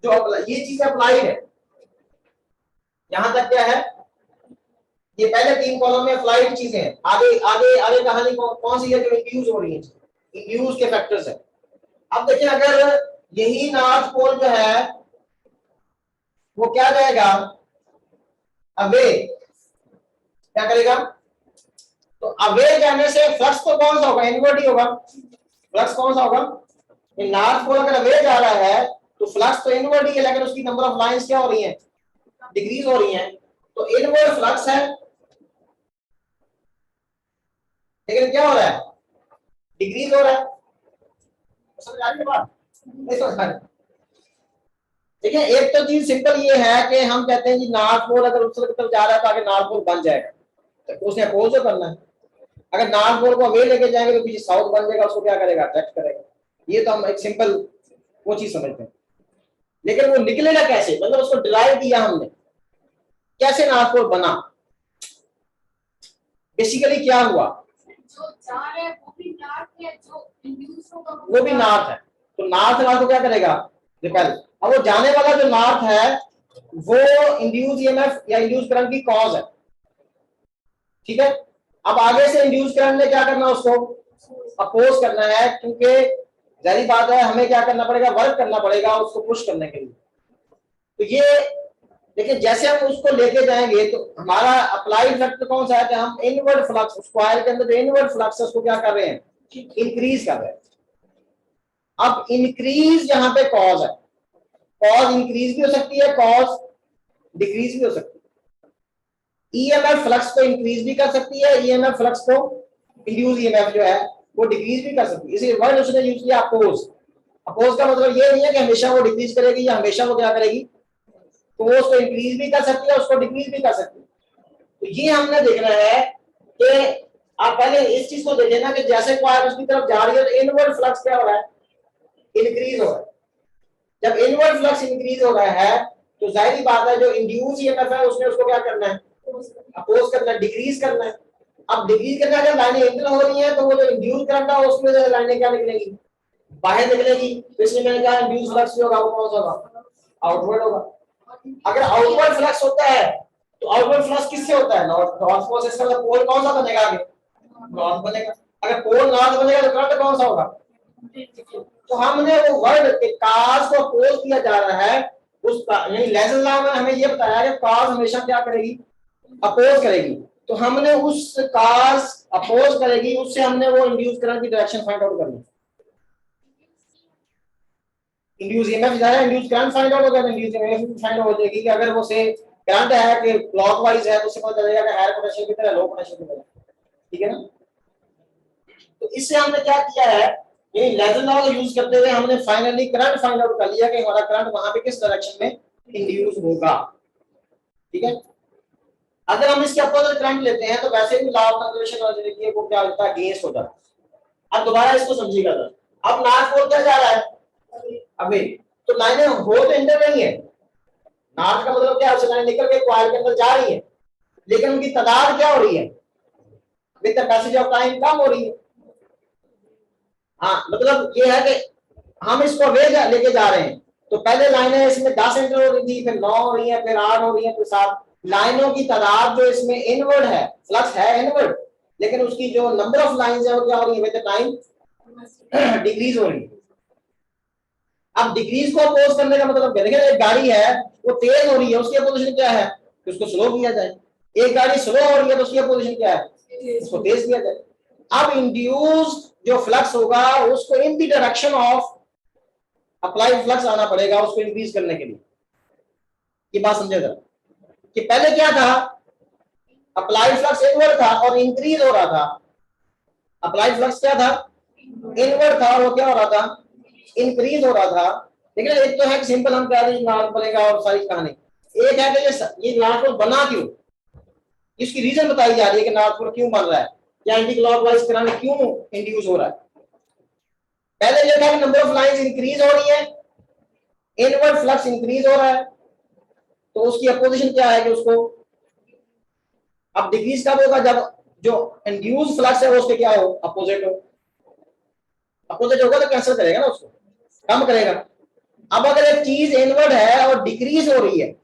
जो ये चीज अप्लाइड है, यहां तक क्या है, ये पहले 3 कॉलम में अप्लाइड चीजें हैं। आगे आगे आगे कहानी कौन सी है जो इंड्यूस हो रही है, इंड्यूस के फैक्टर्स है। अब देखिए अगर यही नॉर्थ पोल जो है वो क्या जाएगा, अवे, क्या करेगा, तो अवे जाने से फ्लक्स तो कौन सा होगा, इनवर्ट ही होगा। फ्लक्स कौन सा होगा, नॉर्थ पोल अगर अवे जा रहा है तो फ्लक्स तो इनवर्ट ही है, लेकिन उसकी नंबर ऑफ लाइंस क्या हो रही है, डिक्रीज हो रही है। तो इनवर्ट फ्लक्स है, लेकिन क्या हो रहा है, डिक्रीज हो रहा है। समझ आ रही है बात, नहीं समझ आ रही। देखिए एक तो चीज सिंपल ये है कि हम कहते हैं कि नॉर्थ पोल अगर उत्तर की तरफ जा रहा है तो आगे नॉर्थ पोल बन जाएगा, तो उसने अपोज तो करना है। अगर नॉर्थ पोल को अवे लेके जाएंगे तो पीछे साउथ बन जाएगा, उसको क्या करेगा, अट्रैक्ट करेगा। ये तो हम एक सिंपल वो चीज समझते हैं। लेकिन वो निकलेगा कैसे, मतलब उसको डिराइव किया हमने, कैसे नॉर्थ पोल बना, बेसिकली क्या हुआ, जो जा रहा है वो भी नॉर्थ है, जो इंड्यूस होगा वो भी नॉर्थ है, तो नॉर्थ को क्या करेगा, रिपेल। अब वो जाने वाला जो नॉर्थ है वो इंड्यूस ईएमएफ या इंड्यूस करंट की कॉज है, ठीक है। अब आगे से इंड्यूस करंट ने क्या करना, उसको अपोज करना है, क्योंकि जाहिर बात है हमें क्या करना पड़ेगा, वर्क करना पड़ेगा उसको पुश करने के लिए। तो ये, लेकिन जैसे हम उसको लेके जाएंगे तो हमारा अप्लाइड फैक्टर कौन सा है कि हम इनवर्ड फ्लक्स, उस कॉइल के अंदर जो इनवर्ड फ्लक्स है उसको क्या कर रहे हैं, इंक्रीज कर रहे हैं। अब इंक्रीज यहाँ पे कॉज है, कॉज इंक्रीज भी हो सकती है, कॉज डिक्रीज भी हो सकती है। ईएमएफ फ्लक्स को इंक्रीज भी कर सकती है, ईएमएफ फ्लक्स को, इंड्यूस ईएमएफ जो है वो डिक्रीज भी कर सकती है। इसलिए वर्ड उसने यूज किया अपोज। अपोज का मतलब ये नहीं है कि हमेशा वो डिक्रीज करेगी या हमेशा वो क्या करेगी, तो वो उसको इंक्रीज भी कर सकती है, उसको डिक्रीज भी कर सकती है। तो ये हमने देखना है कि आप पहले इस चीज को देखें ना कि जैसे कॉइल उसकी तरफ जा रही है तो इनवर्ड फ्लक्स क्या हो रहा है, इंक्रीज हो रहा है। जब इनवर्ड फ्लक्स इंक्रीज हो रहा है तो जाहिर बात है जो इंड्यूस ईएमएफ है उसने उसको क्या करना है, अपोज करना है, डिक्रीज करना है। अब डिक्रीज करना है, जब लाइनें इंटर हो रही हैं तो वो जो इंड्यूस करंट है उसमें जो लाइनें क्या निकलेंगी, बाहर निकलेगी। तो इसलिए मैंने कहा इंड्यूस फ्लक्स जो होगा वो कौन सा होगा, आउटवर्ड होगा। अगर आउटवर्ड फ्लक्स होता है तो आउटवर्ड फ्लक्स किससे होता है, नॉर्थ पोल से। इसका मतलब पोल कौन सा बनेगा, आगे नॉर्थ बनेगा। अगर पोल नॉर्थ बनेगा तो करंट कौन सा होगा। तो हमने वो वर्ड के काज को अपोज किया जा रहा है उसका, यानी लेसन लॉ में हमें ये बताया कि काज हमेशा क्या करेगी, अपोज करेगी। तो हमने उस काज अपोज करेगी, उससे हमने वो इंड्यूस करंट की डायरेक्शन फाइंड आउट करनी। इंड्यूस ईएमएफ जाएगा, इंड्यूस करंट फाइंड आउट होगा, इंड्यूस ईएमएफ फाइंड आउट हो जाएगी कि अगर वो से करंट है कि क्लॉकवाइज है तो उससे पता चलेगा कि हायर पोटेंशियल की तरह लो पोटेंशियल की तरह, ठीक है ना। तो इससे हमने क्या किया है, ये लेसन लॉ को यूज करते हुए हमने फाइनली करंट फाइंड आउट कर लिया कि हमारा करंट वहां पे किस डायरेक्शन में इंड्यूस होगा, ठीक है। अगर हम इसके अपोजिट करंट लेते हैं तो वैसे भी लॉ ऑफ कंजर्वेशन और देखिए वो क्या होता है, अगेंस्ट होता है। अब दोबारा इसको समझिएगा। अब नॉर्थ पोल क्या जा रहा है, अभी तो लाइनें हो तो इंटर नहीं है, नॉर्थ का मतलब क्या है, लाइनें निकल के कॉइल के अंदर जा रही है, लेकिन उनकी तादाद क्या हो रही है, with the passage of time कम हो रही है। हाँ, मतलब ये है कि हम इसको वे लेके जा रहे हैं, तो पहले लाइनें इसमें 10 एंटर हो रही थी, फिर 9 हो रही है, फिर 8 हो रही है, फिर 7। लाइनों की तादाद जो इसमें इनवर्ड है, फ्लक्स है इनवर्ड, लेकिन उसकी जो नंबर ऑफ लाइंस है वो क्या हो रही है, विद द टाइम डिक्रीज हो रही है। अब डिक्रीज को अपोज करने का मतलब क्या, देखिए एक गाड़ी है वो तेज हो रही है, उसकी अपोजिशन क्या है कि उसको स्लो किया जाए। एक गाड़ी स्लो हो रही है तो उसकी अपोजिशन क्या है, उसको तेज किया जाए। अब इंड्यूस जो फ्लक्स होगा उसको इन the direction of applied flux आना पड़ेगा उसको इंक्रीज करने के लिए। ये बात समझे जरा कि पहले क्या था, अप्लाइड फ्लक्स इनवर्ड था और इंक्रीज हो रहा था। अप्लाइड फ्लक्स क्या था, इनवर्ड था, वो क्या हो रहा था, इंक्रीज हो रहा था। लेकिन एक तो है कि सिंपल हम कह रहे हैं नॉर्थ बनेगा और सारी कहानी, एक है कि ये नॉर्थ पोल बना क्यों, इसकी रीजन बताई जा रही है कि नॉर्थ पोल क्यों बन रहा है या एंटी क्लॉकवाइज करंट क्यों इंड्यूस हो रहा है। पहले ये था कि नंबर ऑफ लाइंस इंक्रीज हो रही है, इनवर्ड फ्लक्स इंक्रीज हो रहा है, तो उसकी अपोजिशन क्या है कि उसको अब डिक्रीज कब होगा, जब जो इंड्यूस फ्लक्स है वो उसके क्या हो, अपोजिट हो। अपोजिट होगा तो कैंसिल करेगा ना, उसको कम करेगा। अब अगर एक चीज इनवर्ड है और डिक्रीज हो रही है,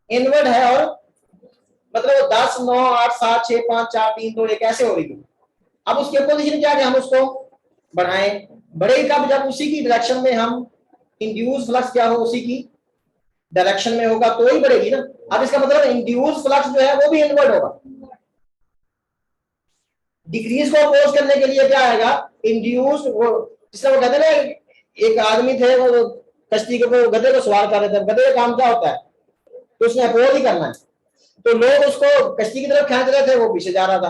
इनवर्ड है और मतलब 10 9 8 7 6 5 4 3 2 1 ऐसे हो रही है, अब उसकी अपोजिशन क्या है, हम उसको बढ़ाएं। बढ़ेगी कब, जब उसी की डायरेक्शन में हम इंड्यूस फ्लक्स क्या हो उसी की डायरेक्शन में होगा तो ही बढ़ेगी ना। अब इसका मतलब इंड्यूस फ्लक्स जो है वो भी इनवर्ड होगा। डिक्रीज को अपोज करने के लिए क्या आएगा, इंड्यूस, वो जिससे वो कहते हैं ना, एक आदमी थे वो कश्ती के ऊपर गधे को सवार कर रहे थे, गधे का काम क्या होता है, तो उसने अपोज ही करना है, तो लोग उसको कश्ती की तरफ खींच रहे थे, वो पीछे जा रहा था,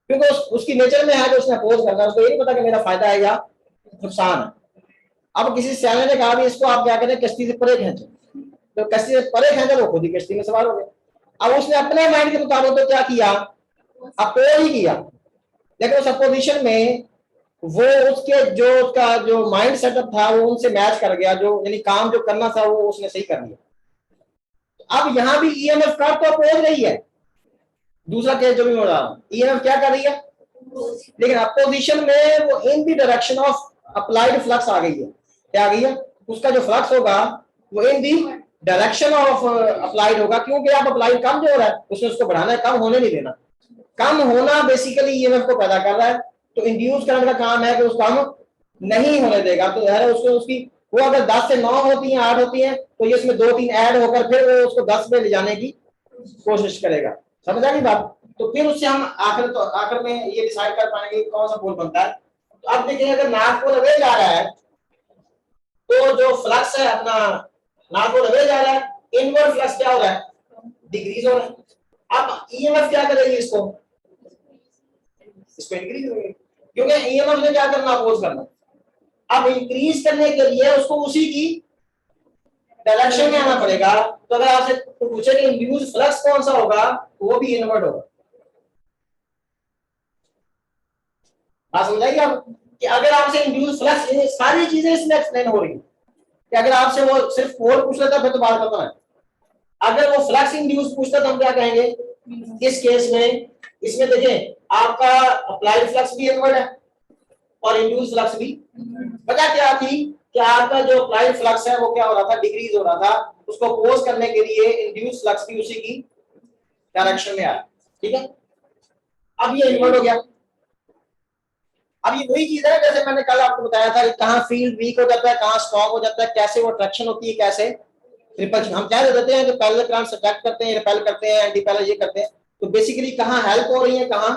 क्योंकि उसकी नेचर में है कि उसने अपोज करना है, उसको ये नहीं पता कि मेरा फायदा है या नुकसान है। अब किसी सैनिक ने कहा भी इसको आप क्या करें, कश्ती से परे खींचो, तो कश्ती से परे खींचा, वो खुद ही कश्ती में सवार हो गए। अब उसने अपने माइंड के मुताबिक तो क्या किया, अपोज ही किया, लेकिन उस अपोजिशन में वो उसके जो उसका जो माइंड सेटअप था वो उनसे मैच कर गया, जो यानी काम जो करना था वो उसने सही कर लिया। अब यहां भी ईएमएफ का तो अपोज रही है, दूसरा केस जो भी हो रहा है ईएमएफ क्या कर रही है, लेकिन अपोजिशन में वो in the direction of applied flux आ गई है। क्या आ गई है, उसका जो फ्लक्स होगा वो इन दी डायरेक्शन ऑफ अप्लाइड होगा, क्योंकि आप अप्लाइड कम जो हो रहा है उसने उसको बढ़ाना है, कम होने नहीं देना। कम होना बेसिकली ईएमएफ को पैदा कर रहा है, तो इंड्यूस करंट का काम है कि उस काम नहीं होने देगा। तो है उसको उसकी वो अगर 10 से 9 होती हैं 8 होती हैं तो ये इसमें 2-3 ऐड होकर फिर वो उसको 10 में ले जाने की कोशिश करेगा। समझ आ गई बात? तो फिर उससे हम आखिर में ये डिसाइड कर पाएंगे कौन सा पोल बनता है। तो अब देखिए अगर नॉर्थ पोल अवे जा रहा है तो जो फ्लक्स है अपना नॉर्थ पोल अवे जा रहा है, इनवर्ड फ्लक्स क्या हो रहा है, डिक्रीज हो रहा है। अब ईएमएफ क्या करेगी, इसको इंक्रीज करेगी, क्योंकि ईएमएफ ने क्या करना, अपोज करना। अब इंक्रीज करने के लिए उसको उसी की डायरेक्शन में आना पड़ेगा। तो अगर आपसे पूछे कि इंड्यूस फ्लक्स कौन सा होगा, वो भी इनवर्ड होगा। बात समझाइए आप कि अगर आपसे इंड्यूस फ्लक्स, ये सारी चीजें इसमें एक्सप्लेन हो रही है कि अगर आपसे वो सिर्फ पोल पूछ लेता फिर तो बात खत्म है। अगर वो फ्लक्स इंड्यूस पूछता तो हम क्या कहेंगे इस केस में, इसमें देखें आपका अप्लाइड फ्लक्स भी इनवर्ड है और इंड्यूस फ्लक्स भी। वजह क्या थी कि आपका जो अप्लाइड फ्लक्स है वो क्या हो रहा था, डिक्रीज हो रहा था। उसको अपोज करने के लिए इंड्यूस फ्लक्स भी उसी की डायरेक्शन में आया। ठीक है, अब ये इनवर्ड हो गया। अब ये वही चीज है जैसे मैंने कल आपको बताया था कि कहां फील्ड वीक हो जाता है, कहां स्ट्रांग हो जाता है, कैसे वो अट्रैक्शन होती है, कैसे रिपल्शन। हम क्या देते हैं कि पैरेलल करंट्स अट्रैक्ट करते हैं, रिपेल करते हैं, एंटी पैरेलल ये करते हैं। तो बेसिकली कहां हेल्प हो रही है, कहां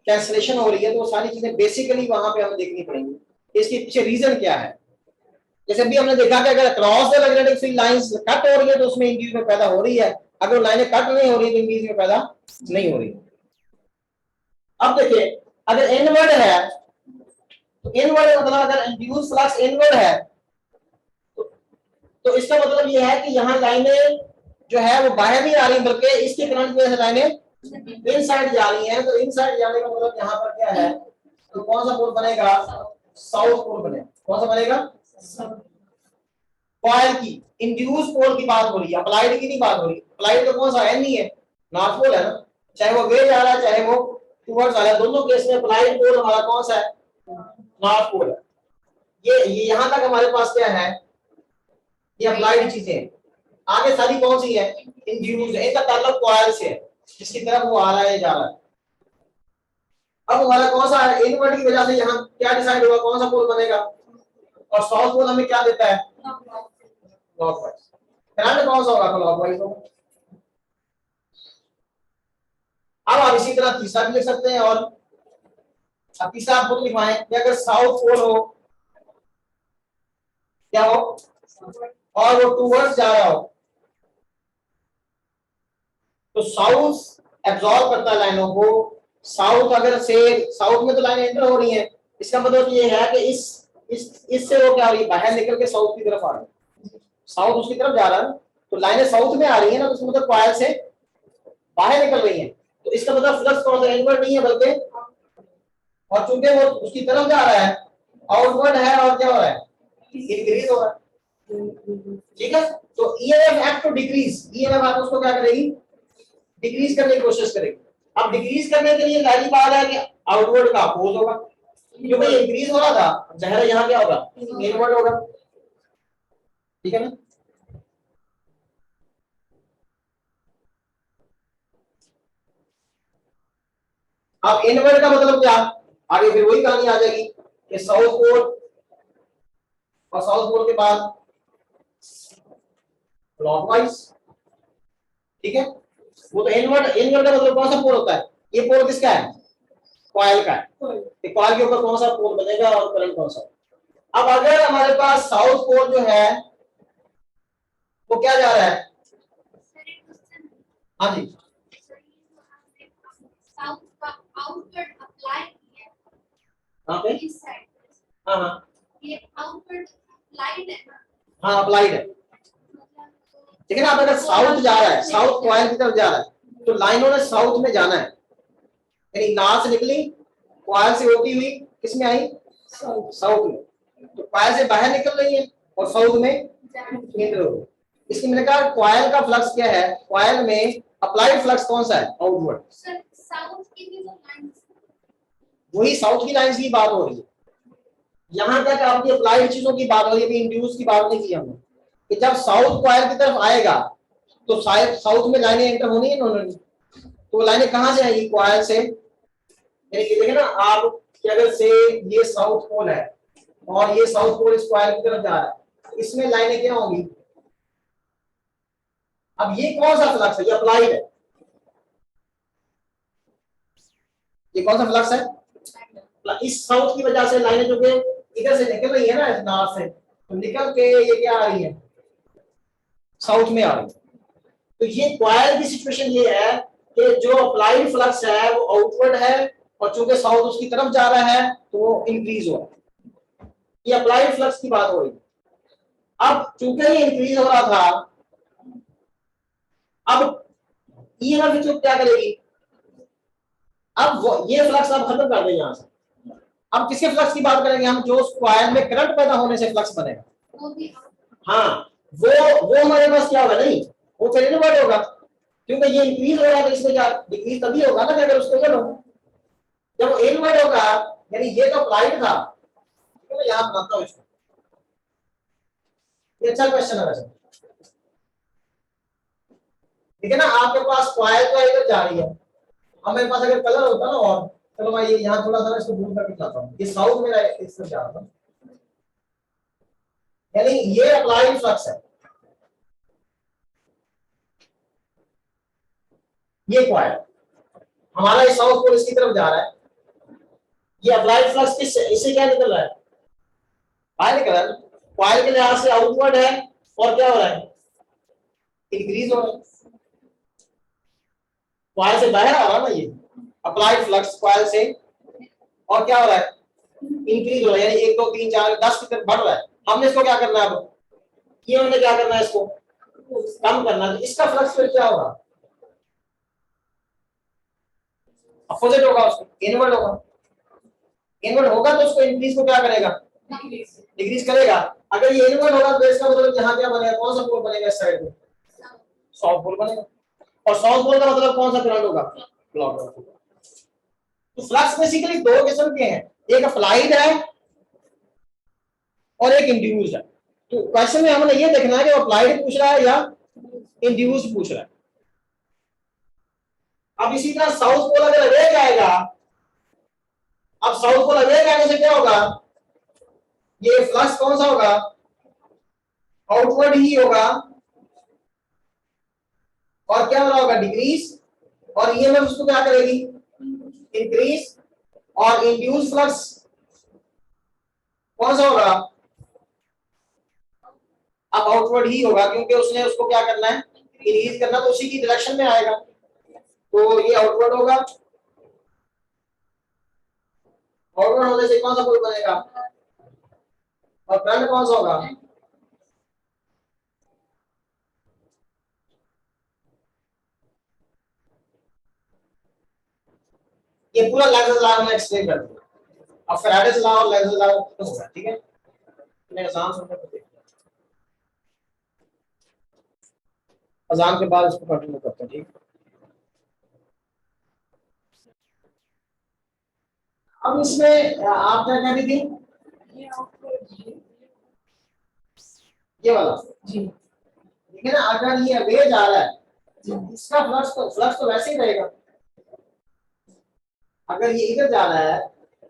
कैंसलेशन हो रही है, तो वो सारी चीजें बेसिकली वहां पे हमें देखनी पड़ेंगी। इसके पीछे रीजन क्या है। जैसे भी हमने देखा कि अगर cross the magnetic field lines cut हो रही है तो उसमें इंड्यूस में पैदा हो रही है, अगर लाइनें कट नहीं हो रही तो इंड्यूस में पैदा नहीं हो रही। अब देखिए अगर इनवर्ड है तो इनवर्ड मतलब अगर इंड्यूस फ्लक्स इनवर्ड है तो इसका मतलब ये है कि यहाँ लाइनें जो है वो बाहर नहीं आ रही बल्कि इसके करंट की वजह से लाइनें इनसाइड जा रही हैं। तो इनसाइड जाने का मतलब यहाँ पर क्या है, तो कौन सा पोल बनेगा, साउथ पोल बनेगा। कौन सा बनेगा, कॉइल की इंड्यूस पोल की बात हो रही है, अप्लाइड की नहीं बात हो रही। अप्लाइड तो कौन सा है, नहीं है, नॉर्थ पोल है ना, चाहे वो वे जा रहा है चाहे वो टुवर्ड्स आ रहा है, दोनों केस में अप्लाइड पोल हमारा कौन सा है, नॉर्थ पोल है। ये यहां तक हमारे पास क्या है, ये अप्लाइड चीजें। आगे सारी कौन सी है, इंड्यूस है, इनका ताल्लुक कॉइल से है, जिसकी तरफ वो आ रहा है जा रहा है। अब हमारा कौन सा है, इनवर्ड की वजह से यहाँ क्या डिसाइड होगा, कौन सा पोल बनेगा, और साउथ पोल हमें क्या देता है, क्लॉकवाइज। करंट कौन सा होगा, क्लॉकवाइज होगा। अब आप इसी तरह तीसरा भी लिख सकते हैं, और अब तीसरा आप खुद लिखवाएं कि अगर साउथ पोल हो क्या हो और वो टूवर्ड्स जा रहा हो तो साउथ एब्जॉर्ब करता है लाइनों को। साउथ अगर से साउथ में तो लाइनें एंटर हो रही हैं, इसका मतलब ये है कि इससे वो क्या हो रही है, बाहर निकल के साउथ की तरफ आ रही है, साउथ उसकी तरफ जा रहा है, तो लाइनें साउथ में आ रही है ना, तो इसका मतलब कॉइल से बाहर निकल रही हैं। तो इसका मतलब फ्लक्स कौन सा, इनवर्ड नहीं है बल्कि, और चूंकि वो उसकी तरफ जा रहा है आउटवर्ड है, और क्या हो रहा है, इंक्रीज हो रहा है। ठीक है, तो EMF act to decrease, EMF आप उसको क्या करेगी, डिक्रीज करने की कोशिश करेगी। अब डिक्रीज करने के लिए जाहिर बात है कि आउटवर्ड का अपोज होगा, जो भाई इंक्रीज हो रहा था जाहिर यहाँ क्या होगा, इनवर्ड होगा। ठीक है ना, अब इनवर्ड का मतलब क्या, आगे फिर वही कहानी आ जाएगी कि साउथ पोल और साउथ पोल के बाद क्लॉकवाइज। ठीक है, वो तो इनवर्ड, इनवर्ड का मतलब कौन सा पोल होता है, ये पोल किसका है, कॉइल का है। कॉइल के ऊपर कौन सा पोल बनेगा और करंट कौन सा। अब अगर हमारे पास साउथ पोल जो है वो क्या जा रहा है, हाँ जी, साउथ का आउटवर्ड अप्लाई किया हाँ पे, इस साइड, हाँ हाँ ये आउटवर्ड अप्लाइड है ना, हाँ अप्लाइड है। ठीक है ना, अब अगर साउथ जा रहा है, साउथ कॉइल की तरफ जा रहा है तो लाइनों ने साउथ में जाना है, यानी नॉर्थ से निकली, कॉइल से होती हुई किस में आई, साउथ में। तो कॉइल से बाहर निकल रही है और साउथ में एंटर हो रही। इसलिए मैंने कहा कॉइल का फ्लक्स क्या है, कॉइल में अप्लाइड फ्लक्स कौन सा है, आउटवर्ड। सर साउथ की भी जो लाइंस, वही साउथ की लाइंस की बात हो रही है। यहां तक आपकी अप्लाइड चीजों की बात हो रही है, इंड्यूस की बात नहीं की हमने, कि जब साउथ कॉइल की तरफ आएगा तो शायद साउथ में लाइनें एंटर होनी है उन्होंने, तो लाइनें कहां से आएगी, कॉइल से। यानी कि देखें ना आप कि अगर से ये साउथ पोल है और ये साउथ पोल इस कॉइल की तरफ जा रहा है, इसमें लाइनें क्या होंगी। अब ये कौन सा फ्लक्स है, ये अप्लाइड है। ये कौन सा फ्लक्स है, इस साउथ की वजह से लाइनें जो कि इधर से निकल रही है ना, इस नॉर्थ से, तो निकल के ये क्या आ रही है, साउथ में आ रही है। तो ये कॉइल की सिचुएशन ये है कि जो अप्लाइड फ्लक्स है वो आउटवर्ड है, और चूंकि साउथ उसकी तरफ जा रहा है तो वो इंक्रीज हो रहा है। ये अप्लाइड फ्लक्स की बात हो रही है। अब चूंकि ये इंक्रीज हो रहा था, अब ईएमएफ क्या करेगी, अब ये फ्लक्स अब खत्म कर दें यहां से। अब किसके फ्लक्स की बात करेंगे हम, जो कॉइल में करंट पैदा होने से फ्लक्स बनेगा। वो भी हाँ, वो हमारे पास क्या होगा, नहीं वो फिर इनवर्ट होगा, क्योंकि ये इंक्रीज हो रहा है तो इसमें क्या डिक्रीज तभी होगा ना, अगर उसको करो जब वो इनवर्ट होगा, यानी ये तो अप्लाइड था। तो मैं यहां बनाता हूं इसको, ये अच्छा क्वेश्चन है वैसे। ठीक है ना, आपके पास कॉइल तो इधर जा रही है, अब मेरे पास अगर कलर होता ना, और चलो मैं ये यहाँ थोड़ा सा इसको दूर करके चाहता हूँ, ये साउथ में इस तरफ जा रहा था, यानी ये अप्लाइड फ्लक्स है, ये कॉइल हमारा इस साउथ पोल इसकी तरफ जा रहा है, ये अप्लाइड फ्लक्स किससे, इससे क्या निकल रहा है, बाहर निकल रहा है। कॉइल के लिहाज से आउटवर्ड है, और क्या हो रहा है, इंक्रीज हो रहा है। कॉइल से बाहर आ रहा है ना ये अप्लाइड फ्लक्स कॉइल से, और क्या हो रहा है, इंक्रीज हो रहा है, यानी 1 2 3 4 10 की तरफ बढ़ रहा है। हमने इसको क्या करना है, अब ये हमने क्या करना है, इसको कम करना है। तो इसका फ्लक्स फिर क्या होगा, अपोजिट होगा, उसको इनवर्ड होगा। इनवर्ड होगा तो उसको इंक्रीज को क्या करेगा, डिक्रीज करेगा। अगर ये इनवर्ड होगा तो इसका मतलब यहाँ क्या बनेगा, कौन सा पोल बनेगा, इस साइड में साउथ पोल बनेगा, और साउथ पोल का मतलब कौन सा करंट होगा, क्लॉकवाइज। तो फ्लक्स बेसिकली दो किस्म के हैं, एक अप्लाइड है और एक इंड्यूस्ड है। तो क्वेश्चन में हमने ये देखना है कि अप्लाइड पूछ रहा है या इंड्यूस्ड पूछ रहा है। अब इसी तरह साउथ पोल अगर अवे जाएगा, अब साउथ पोल अवे जाने से क्या होगा, ये फ्लक्स कौन सा होगा, आउटवर्ड ही होगा, और क्या हो रहा होगा, डिक्रीज, और ईएमएफ उसको क्या करेगी, इंक्रीज, और इंड्यूस फ्लक्स कौन सा होगा, अब आउटवर्ड ही होगा, क्योंकि उसने उसको क्या करना है, इंक्रीज करना, तो उसी की डायरेक्शन में आएगा, तो ये आउटवर्ड होगा। आउटवर्ड होने से कौन सा पोल बनेगा, और करंट कौन सा होगा, ये पूरा लेंज़ लॉ में एक्सप्लेन कर दूंगा। अब फैराडेज लॉ और लेंज़ लॉ खत्म होगा, ठीक है। मैं अजान सुनने को देखता हूं, अजान के बाद इसको कंटिन्यू करते हैं, ठीक। अब इसमें आप क्या कह रही थी, ये वाला जी, ठीक है ना। अगर ये अवे जा रहा है, इसका फ्लक्स तो वैसे ही रहेगा। अगर ये इधर जा रहा है,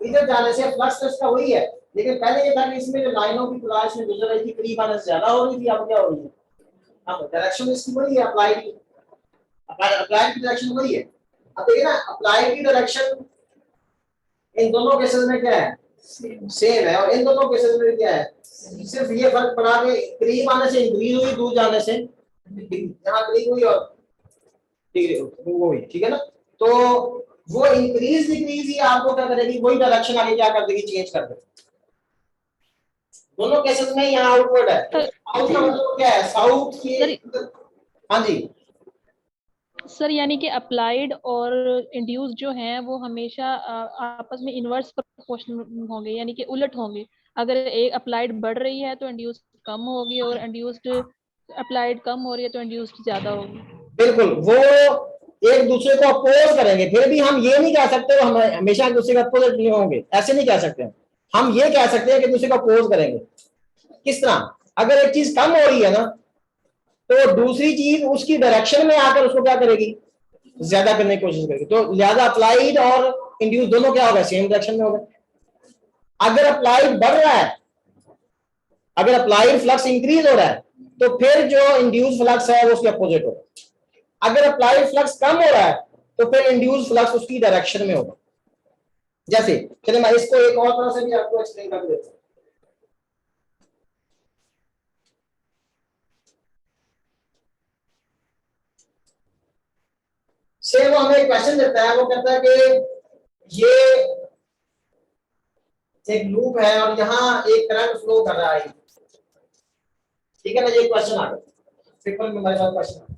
इधर जाने से फ्लक्स तो इसका वही है, लेकिन पहले ये था कि इसमें जो लाइनों की तलाश में गुजर रही थी, करीब आने से ज्यादा हो रही थी, अब क्या हो रही है, अब डायरेक्शन इसकी वही है, अप्लाइड की डायरेक्शन वही है। अब देखिए ना, अप्लाइड की डायरेक्शन इन दोनों केसेस में क्या है, सेम है, और इन दोनों केसेस में क्या है, सिर्फ ये फर्क पड़ा कि करीब आने से इंक्रीज हुई, दूर जाने से यहाँ करीब हुई और डिग्री वो हुई, ठीक है ना। तो वो इंक्रीज डिक्रीज ही आपको क्या करेगी, वही डायरेक्शन आगे क्या कर देगी, चेंज कर देगी। दोनों केसेस में यहाँ आउटवर्ड है, आउट का मतलब क्या है, साउथ की। हाँ जी, सर यानी कि अप्लाइड और इंड्यूस जो हैं वो हमेशा आपस में इनवर्स प्रोपोर्शनल होंगे, यानी कि उलट होंगे। अगर एक अप्लाइड बढ़ रही है तो इंड्यूस कम होगी, और इंड्यूस्ड अप्लाइड कम हो रही है तो इंड्यूस्ड ज्यादा होगी। बिल्कुल, वो एक दूसरे को अपोज करेंगे। फिर भी हम ये नहीं कह सकते वो हम हमेशा एक दूसरे के अपोजिट नहीं होंगे, ऐसे नहीं कह सकते। हम ये कह सकते हैं कि दूसरे को अपोज करेंगे। किस तरह? अगर एक चीज कम हो रही है ना, तो दूसरी चीज उसकी डायरेक्शन में आकर उसको क्या करेगी, ज्यादा करने की कोशिश करेगी। तो लिहाजा अप्लाइड और इंड्यूस दोनों क्या होगा, सेम डायरेक्शन में होगा। अगर अप्लाइड बढ़ रहा है, अगर अप्लाइड फ्लक्स इंक्रीज हो रहा है, तो फिर जो इंड्यूस फ्लक्स है वो उसके अपोजिट होगा। अगर अप्लाइड फ्लक्स कम हो रहा है, तो फिर इंड्यूस फ्लक्स उसकी डायरेक्शन में होगा। जैसे चलिए मैं इसको एक और तरह से भी आपको एक्सप्लेन कर देता हूं। से वो हमें एक क्वेश्चन देता है, वो कहता है कि ये एक लूप है और यहाँ एक करंट फ्लो कर रहा है, ठीक है ना। ये क्वेश्चन आ गया पेपर में, हमारे पास क्वेश्चन।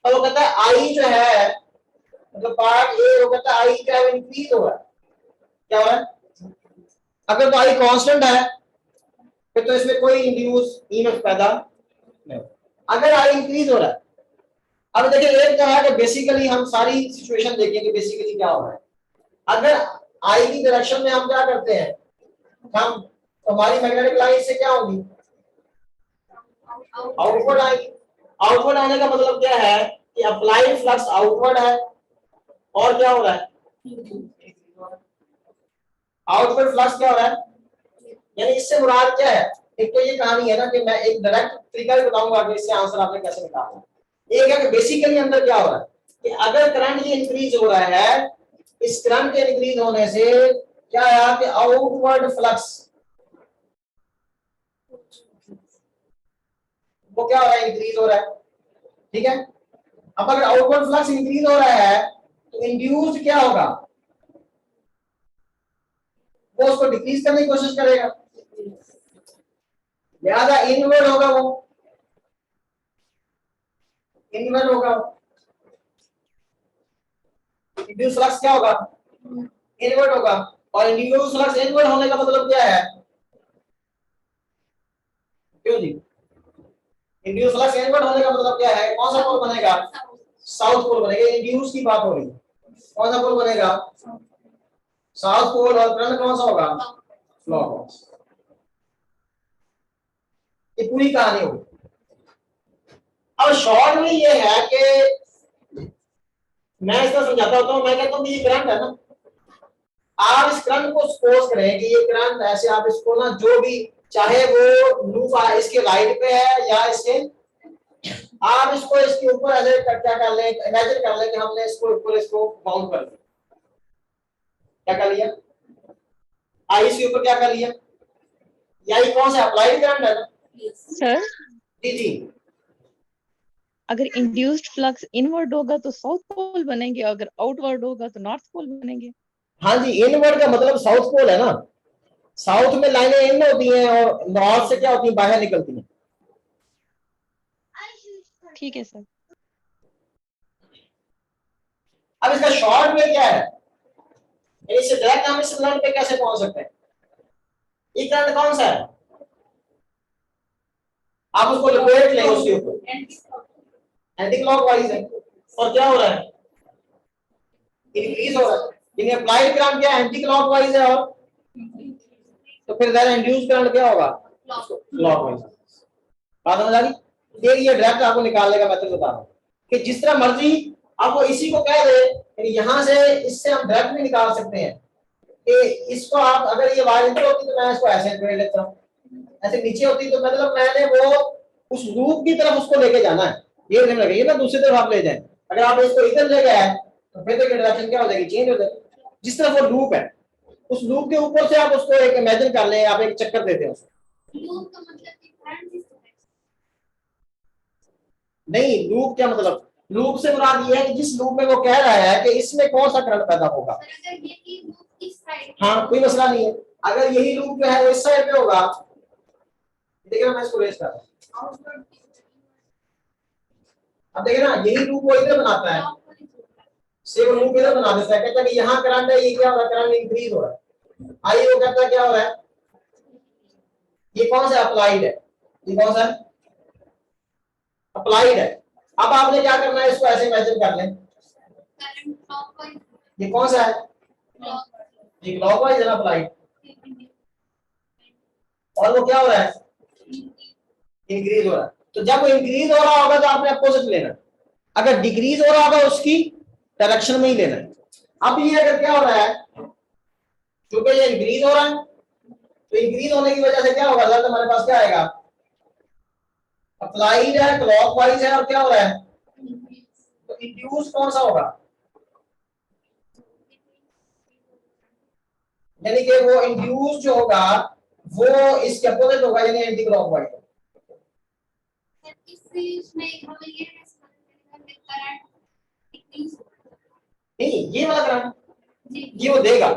और वो कहता है आई जो है, मतलब पार्ट ए, वो कहता है आई जो है इंक्रीज हो रहा है। क्या हो रहा है? अगर तो आई कांस्टेंट है फिर तो इसमें कोई इंड्यूस ईएमएफ पैदा नहीं। अगर आई इंक्रीज हो रहा है, अब देखिए एक क्या है कि बेसिकली हम सारी सिचुएशन देखेंगे बेसिकली क्या हो रहा है। अगर आई की डायरेक्शन में हम क्या करते हैं, हम तो हमारी मैग्नेटिक लाइन से क्या होगी, आउटवर्ड आएगी। आउटवर्ड आने का मतलब क्या है कि अप्लाइड फ्लक्स आउटवर्ड है, और क्या हो रहा है, आउटवर्ड फ्लक्स क्या हो रहा है। यानी इससे मुराद क्या है, एक तो ये कहानी है ना कि मैं एक डायरेक्ट तरीका भी बताऊंगा कि इससे आंसर आपने कैसे निकालना। एक है कि बेसिकली अंदर क्या हो रहा है कि अगर करंट ये इंक्रीज हो रहा है, इस करंट के इंक्रीज होने से क्या है कि आउटवर्ड फ्लक्स वो क्या हो रहा है, इंक्रीज हो रहा है, ठीक है। अब अगर आउटवर्ड फ्लक्स इंक्रीज हो रहा है तो इंड्यूस्ड क्या होगा, वो उसको डिक्रीज करने की कोशिश करेगा, लिहाजा इनवर्ड होगा, वो इनवर्ड होगा। इंड्यूस फ्लक्स क्या होगा, इनवर्ड होगा। और इंड्यूस फ्लक्स इनवर्ड होने का मतलब क्या है, क्यों जी, इंड्यूस फ्लक्स इनवर्ड होने का मतलब क्या है, कौन सा पोल बनेगा, साउथ पोल बनेगा। इंड्यूस की बात हो रही है, कौन सा पोल बनेगा, साउथ पोल। और करंट कौन सा होगा, क्लॉकवाइज। ये पूरी कहानी होगी। अब शॉर्ट में ये है कि मैं इसका समझाता होता हूं। मैं कहता हूं कि ये करंट है ना, आप इस करंट को सपोज करें कि ये करंट ऐसे, आप इसको ना जो भी चाहे वो लूप इसके राइट पे है या इसके, आप इसको इसके ऊपर ऐसे क्या कर ले, इमेजिन कर ले कि हमने इसको ऊपर इसको बाउंड कर दिया। क्या कर लिया, आई इसके ऊपर क्या कर लिया, यही कौन सा अप्लाइड करंट है ना। सर जी जी, अगर इंड्यूस्ड फ्लक्स इनवर्ड होगा तो साउथ पोल बनेंगे, अगर आउटवर्ड होगा तो नॉर्थ पोल बनेंगे। हाँ जी, इनवर्ड का मतलब साउथ पोल है ना। साउथ में लाइनें इन होती हैं और नॉर्थ से क्या होती है, बाहर निकलती हैं। ठीक है सर। अब इसका शॉर्ट में क्या है, इससे डायरेक्ट हम इस करंट पे कैसे पहुंच सकते हैं। ये करंट कौन सा है, आप उसको लपेट लें उसके ऊपर, एंटी क्लॉकवाइज है। और क्या हो रहा है, इंक्रीज हो रहा है। लेकिन अप्लाइड करंट क्या है, एंटी क्लॉकवाइज है। और तो फिर ज़रा इंड्यूस करंट क्या होगा, क्लॉकवाइज। बात समझ आ गई। ये डायरेक्ट आपको निकालने का मेथड बता रहा हूं कि जिस तरह मर्जी आप वो इसी को कह दे कि यहां से इससे हम डायरेक्ट भी निकाल सकते हैं कि इसको आप, अगर ये वायर नीचे होती तो मैं इसको ऐसे कर लेता हूं, ऐसे नीचे होती तो मतलब मैंने वो उस लूप की तरफ उसको लेके जाना है। ये ध्यान रखिए ना, दूसरी तरफ आप ले जाएं। अगर आप इसको इधर ले गए तो फिर तो डायरेक्शन क्या हो जाएगी, चेंज हो जाएगी। जिस तरफ वो लूप है, उस लूप के ऊपर से आप उसको एक इमेजिन कर लें, आप एक चक्कर देते हैं उसको। लूप का मतलब कि करंट इस नहीं, लूप क्या मतलब, लूप से मुराद ये है कि जिस लूप में वो कह रहा है कि इसमें कौन सा करंट पैदा होगा। अगर ये की लूप इस साइड, हाँ कोई मसला नहीं है। अगर यही लूप जो है वो इस साइड पे होगा, देखिए मैं इसको रेस कर रहा हूं, आउटवर्ड अब देखिए ना, यही लूप वो इधर बनाता है, से वो लूप इधर बना देता है, कहता है कि यहाँ करंट है, ये क्या हो रहा है, करंट इंक्रीज हो रहा है। आइए वो कहता है क्या हो रहा है, ये कौन सा अप्लाइड है, ये कौन सा अप्लाइड है। अब आपने क्या करना है, इसको ऐसे इमेजिन कर लें, ये कौन सा है, ये क्लॉकवाइज है ना अप्लाइड, और वो क्या हो रहा है, इंक्रीज हो रहा है। तो जब वो इंक्रीज हो रहा होगा तो आपने अपोजिट लेना है, अगर डिक्रीज हो रहा होगा उसकी डायरेक्शन में ही लेना है। अब ये अगर क्या हो रहा है, क्योंकि ये इंक्रीज हो रहा है, तो इंक्रीज होने की वजह से क्या होगा, रिजल्ट हमारे पास क्या आएगा, अप्लाइड है, क्लॉकवाइज है, और क्या हो रहा है, तो इंड्यूस कौन सा होगा, यानी कि वो इंड्यूस जो होगा वो इसके अपोजिट होगा, यानी एंटी क्लॉकवाइज। नहीं, ये वाला करंट ये वो देगा,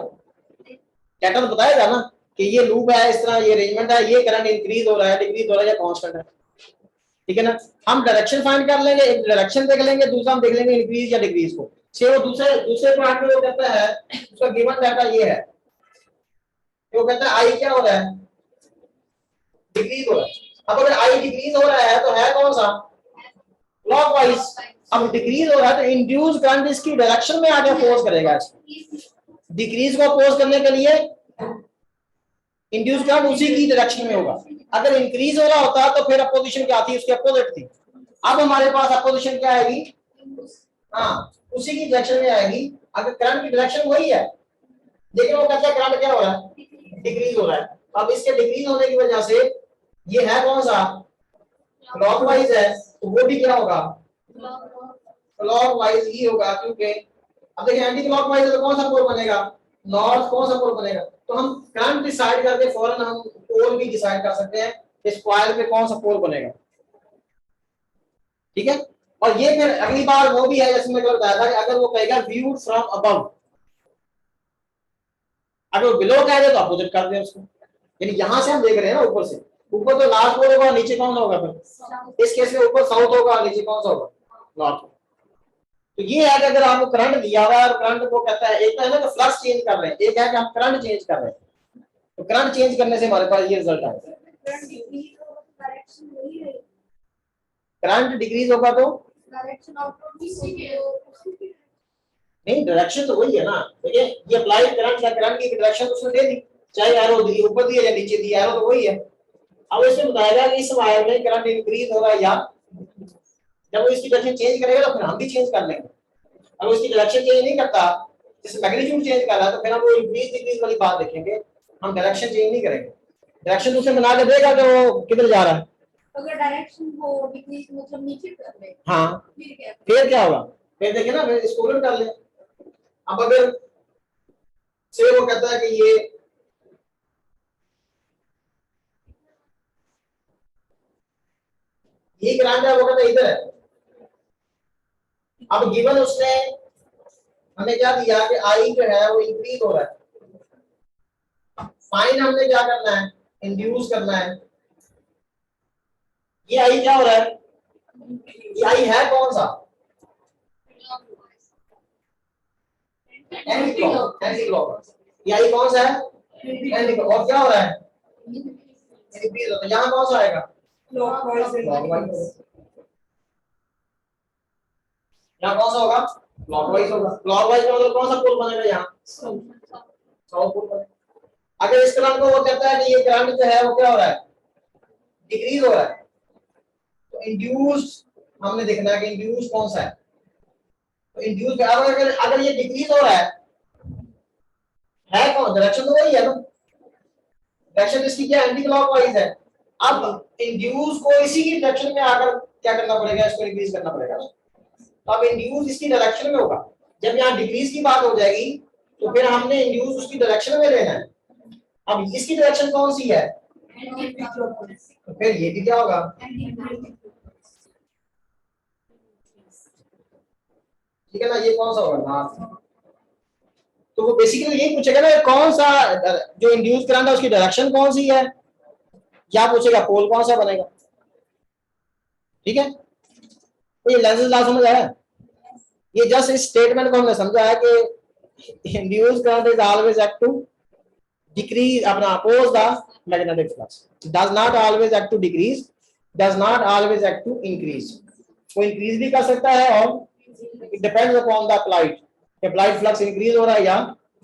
कैटल बताएगा ना कि ये लूप है, इस तरह ये अरेंजमेंट है, ये करंट इंक्रीज हो रहा है, डिक्रीज हो रहा है, या कांस्टेंट है, ठीक है ना। हम डायरेक्शन फाइंड कर लेंगे, एक डायरेक्शन देख लेंगे, दूसरा हम देख लेंगे इंक्रीज या डिक्रीज को। से वो दूसरे पार्ट में वो कहता है, उसका गिवन डाटा ये है, वो कहता है आई क्या हो रहा है, डिक्रीज हो रहा है। अब अगर आई डिक्रीज हो रहा है तो है कौन सा, क्लॉकवाइज। अब डिक्रीज हो रहा है तो इंड्यूस करंट इसकी डायरेक्शन में आगे फोर्स करेगा, डिक्रीज को अपोज करने के लिए इंड्यूस करंट उसी की डायरेक्शन में होगा। अगर इंक्रीज हो रहा होता तो फिर अपोजिशन क्या थी, उसके अपोजिट थी। अब हमारे पास अपोजिशन क्या आएगी, हाँ उसी की डायरेक्शन में आएगी। अगर करंट की डायरेक्शन वही है, लेकिन वो कहता है करंट क्या हो रहा है, डिक्रीज हो रहा है। अब इसके डिक्रीज होने की वजह से ये है कौन सा, क्लॉकवाइज है, तो वो भी क्या होगा, क्लॉकवाइज ही होगा। क्योंकि अब देखिए एंटी क्लॉकवाइज है तो कौन सा पोल बनेगा, नॉर्थ। कौन सा पोल बनेगा, तो हम करंट डिसाइड करके फौरन हम पोल भी डिसाइड कर सकते हैं इस कॉइल पे कौन सा पोल बनेगा, ठीक है। और ये फिर अगली बार वो भी है, जैसे मैं बताया था कि अगर वो कहेगा व्यूड फ्रॉम अबव, अगर वो बिलो कह दे तो अपोजिट कर दे उसको, यानी यहां से हम देख रहे हैं ना, ऊपर से, ऊपर तो लास्ट पोल होगा, नीचे कौन होगा, फिर इस केस में ऊपर साउथ होगा, नीचे कौन सा होगा, नॉर्थ। तो ये है कि अगर आपको करंट दिया हुआ है और करंट को कहता है, एक तो है ना कि फ्लक्स चेंज कर रहे हैं, एक है कि हम करंट चेंज कर रहे हैं, तो करंट चेंज करने से हमारे पास ये रिजल्ट आएगा। करंट डिक्रीज होगा तो नहीं, डायरेक्शन तो वही है ना। देखिए ये अप्लाइड करंट है, करंट की डायरेक्शन उसने दे दी, चाहे एरो दी ऊपर दी या नीचे दी, एरो तो वही है। अब इसमें बताएगा कि इस वायर में करंट इंक्रीज होगा, या जब वो इसकी डायरेक्शन चेंज करेगा तो फिर हम भी चेंज कर लेंगे। अगर उसकी डायरेक्शन चेंज नहीं करता, जैसे मैग्नीट्यूड चेंज कर रहा है, तो फिर हम वो इंक्रीज डिक्रीज वाली बात देखेंगे, हम डायरेक्शन चेंज नहीं करेंगे। डायरेक्शन उसने बना के देगा कि वो किधर जा रहा है, अगर डायरेक्शन को डिक्रीज मतलब नीचे कर ले, हाँ फिर क्या होगा, फिर देखिए ना, फिर इसको उलट कर ले। अब अगर से वो कहता है कि ये करंट है, वो कहता है इधर है। अब गिवन उसने हमें क्या दिया कि आई जो है वो इंक्रीज हो रहा है, फाइन हमने क्या करना है, इंड्यूस करना है। ये आई क्या हो रहा है, ये आई है कौन सा, एंटी क्लॉक। ये आई कौन सा है, एंटी क्लॉक। और क्या हो रहा है, इंक्रीज होता है। यहाँ कौन सा आएगा, क्लॉकवाइज। यहाँ कौन सा होगा, क्लॉकवाइज होगा। क्लॉकवाइज में मतलब कौन सा पोल बनेगा, यहाँ साउथ पोल बनेगा। अगर इस करंट को वो कहता है कि ये करंट जो है वो क्या हो रहा है, डिक्रीज हो रहा है, तो इंड्यूस हमने देखना है कि इंड्यूस कौन सा है। तो इंड्यूस अगर ये डिक्रीज हो रहा है कौन, डायरेक्शन तो वही है ना, डायरेक्शन इसकी क्या एंटी क्लॉकवाइज है। अब इंड्यूस को इसी की डायरेक्शन में आकर क्या करना पड़ेगा, इसको इंक्रीज करना पड़ेगा ना। तो अब इंड्यूस इसकी डायरेक्शन में होगा। जब यहाँ डिक्रीज की बात हो जाएगी तो फिर हमने इंड्यूस उसकी डायरेक्शन में लेना है। अब इसकी डायरेक्शन कौन सी है, तो फिर ये भी क्या होगा, ठीक है ना। ये कौन सा होगा, नॉर्थ। तो वो बेसिकली यही पूछेगा ना, कौन सा जो इंड्यूस करंट है उसकी डायरेक्शन कौन सी है, या पूछेगा पोल कौन सा बनेगा, ठीक है। तो ये लेंस लॉ समझ आया? ये जस्ट इस स्टेटमेंट को हमने समझा है कि induce current is always act to decrease अपना oppose the magnetic flux, does not always act to decrease, does not always act to increase. वो इंक्रीज भी कर सकता है और it depends upon the applied flux increase हो रहा है या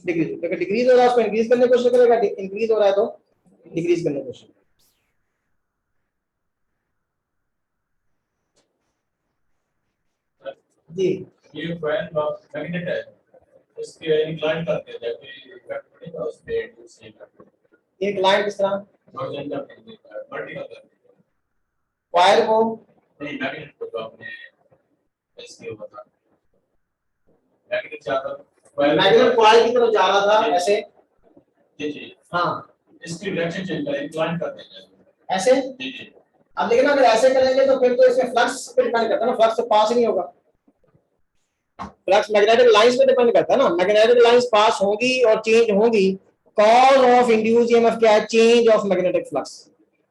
डिक्रीज। अगर डिक्रीज हो रहा है उसको इंक्रीज करने की कोशिश करेगा, इंक्रीज हो रहा है तो डिक्रीज करने की कोशिश। जी ये फैन मैग्नेट है, इसके इंक्लाइन करते हैं जब ये इफेक्ट पड़ेगा उस पे से इफेक्ट एक लाइन किस तरह वर्टिकल करते हैं वायर को नहीं मैग्नेट को तो आपने इसके होता मैग्नेट ज्यादा मैग्नेट कॉइल की तरफ जा रहा था ऐसे। जी जी हाँ इसकी डायरेक्शन चेंज करें, इंक्लाइन करते हैं ऐसे। जी जी। अब लेकिन अगर ऐसे करेंगे तो फिर तो इसमें फ्लक्स पे डिपेंड करता है ना, फ्लक्स तो पास ही नहीं होगा। फ्लक्स मैग्नेटिक लाइंस पे डिपेंड करता है ना, मैग्नेटिक लाइंस पास होंगी और चेंज होंगी। कॉज ऑफ इंड्यूस ईएमएफ क्या है? Change of magnetic flux.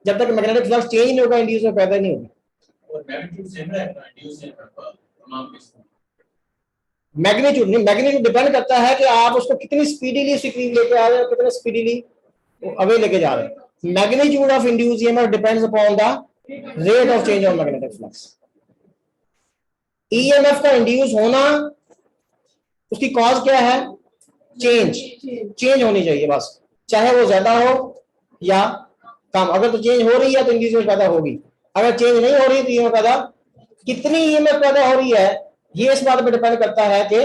जब तक मैग्नेटिक फ्लक्स चेंज नहीं होगा इंड्यूस में पैदा नहीं होगा। और मैग्नीट्यूड सेम रहेगा इंड्यूस ईएमएफ का तमाम केस में। मैग्नीट्यूड नहीं, मैग्नीट्यूड डिपेंड करता है कि आप उसको कितनी स्पीडीली स्क्रीन लेके आ रहे हो, कितने स्पीडीली अवे लेके जा रहे हो। Magnitude of induce EMF depends upon the rate of change of magnetic flux. EMF का इंड्यूस होना उसकी कॉज क्या है? चेंज होनी चाहिए बस, चाहे वो ज्यादा हो या कम। अगर तो चेंज हो रही है तो इंड्यूस पैदा होगी, अगर चेंज नहीं हो रही तो ईएमएफ पैदा, कितनी ईएमएफ पैदा हो रही है ये इस बात पर डिपेंड करता है कि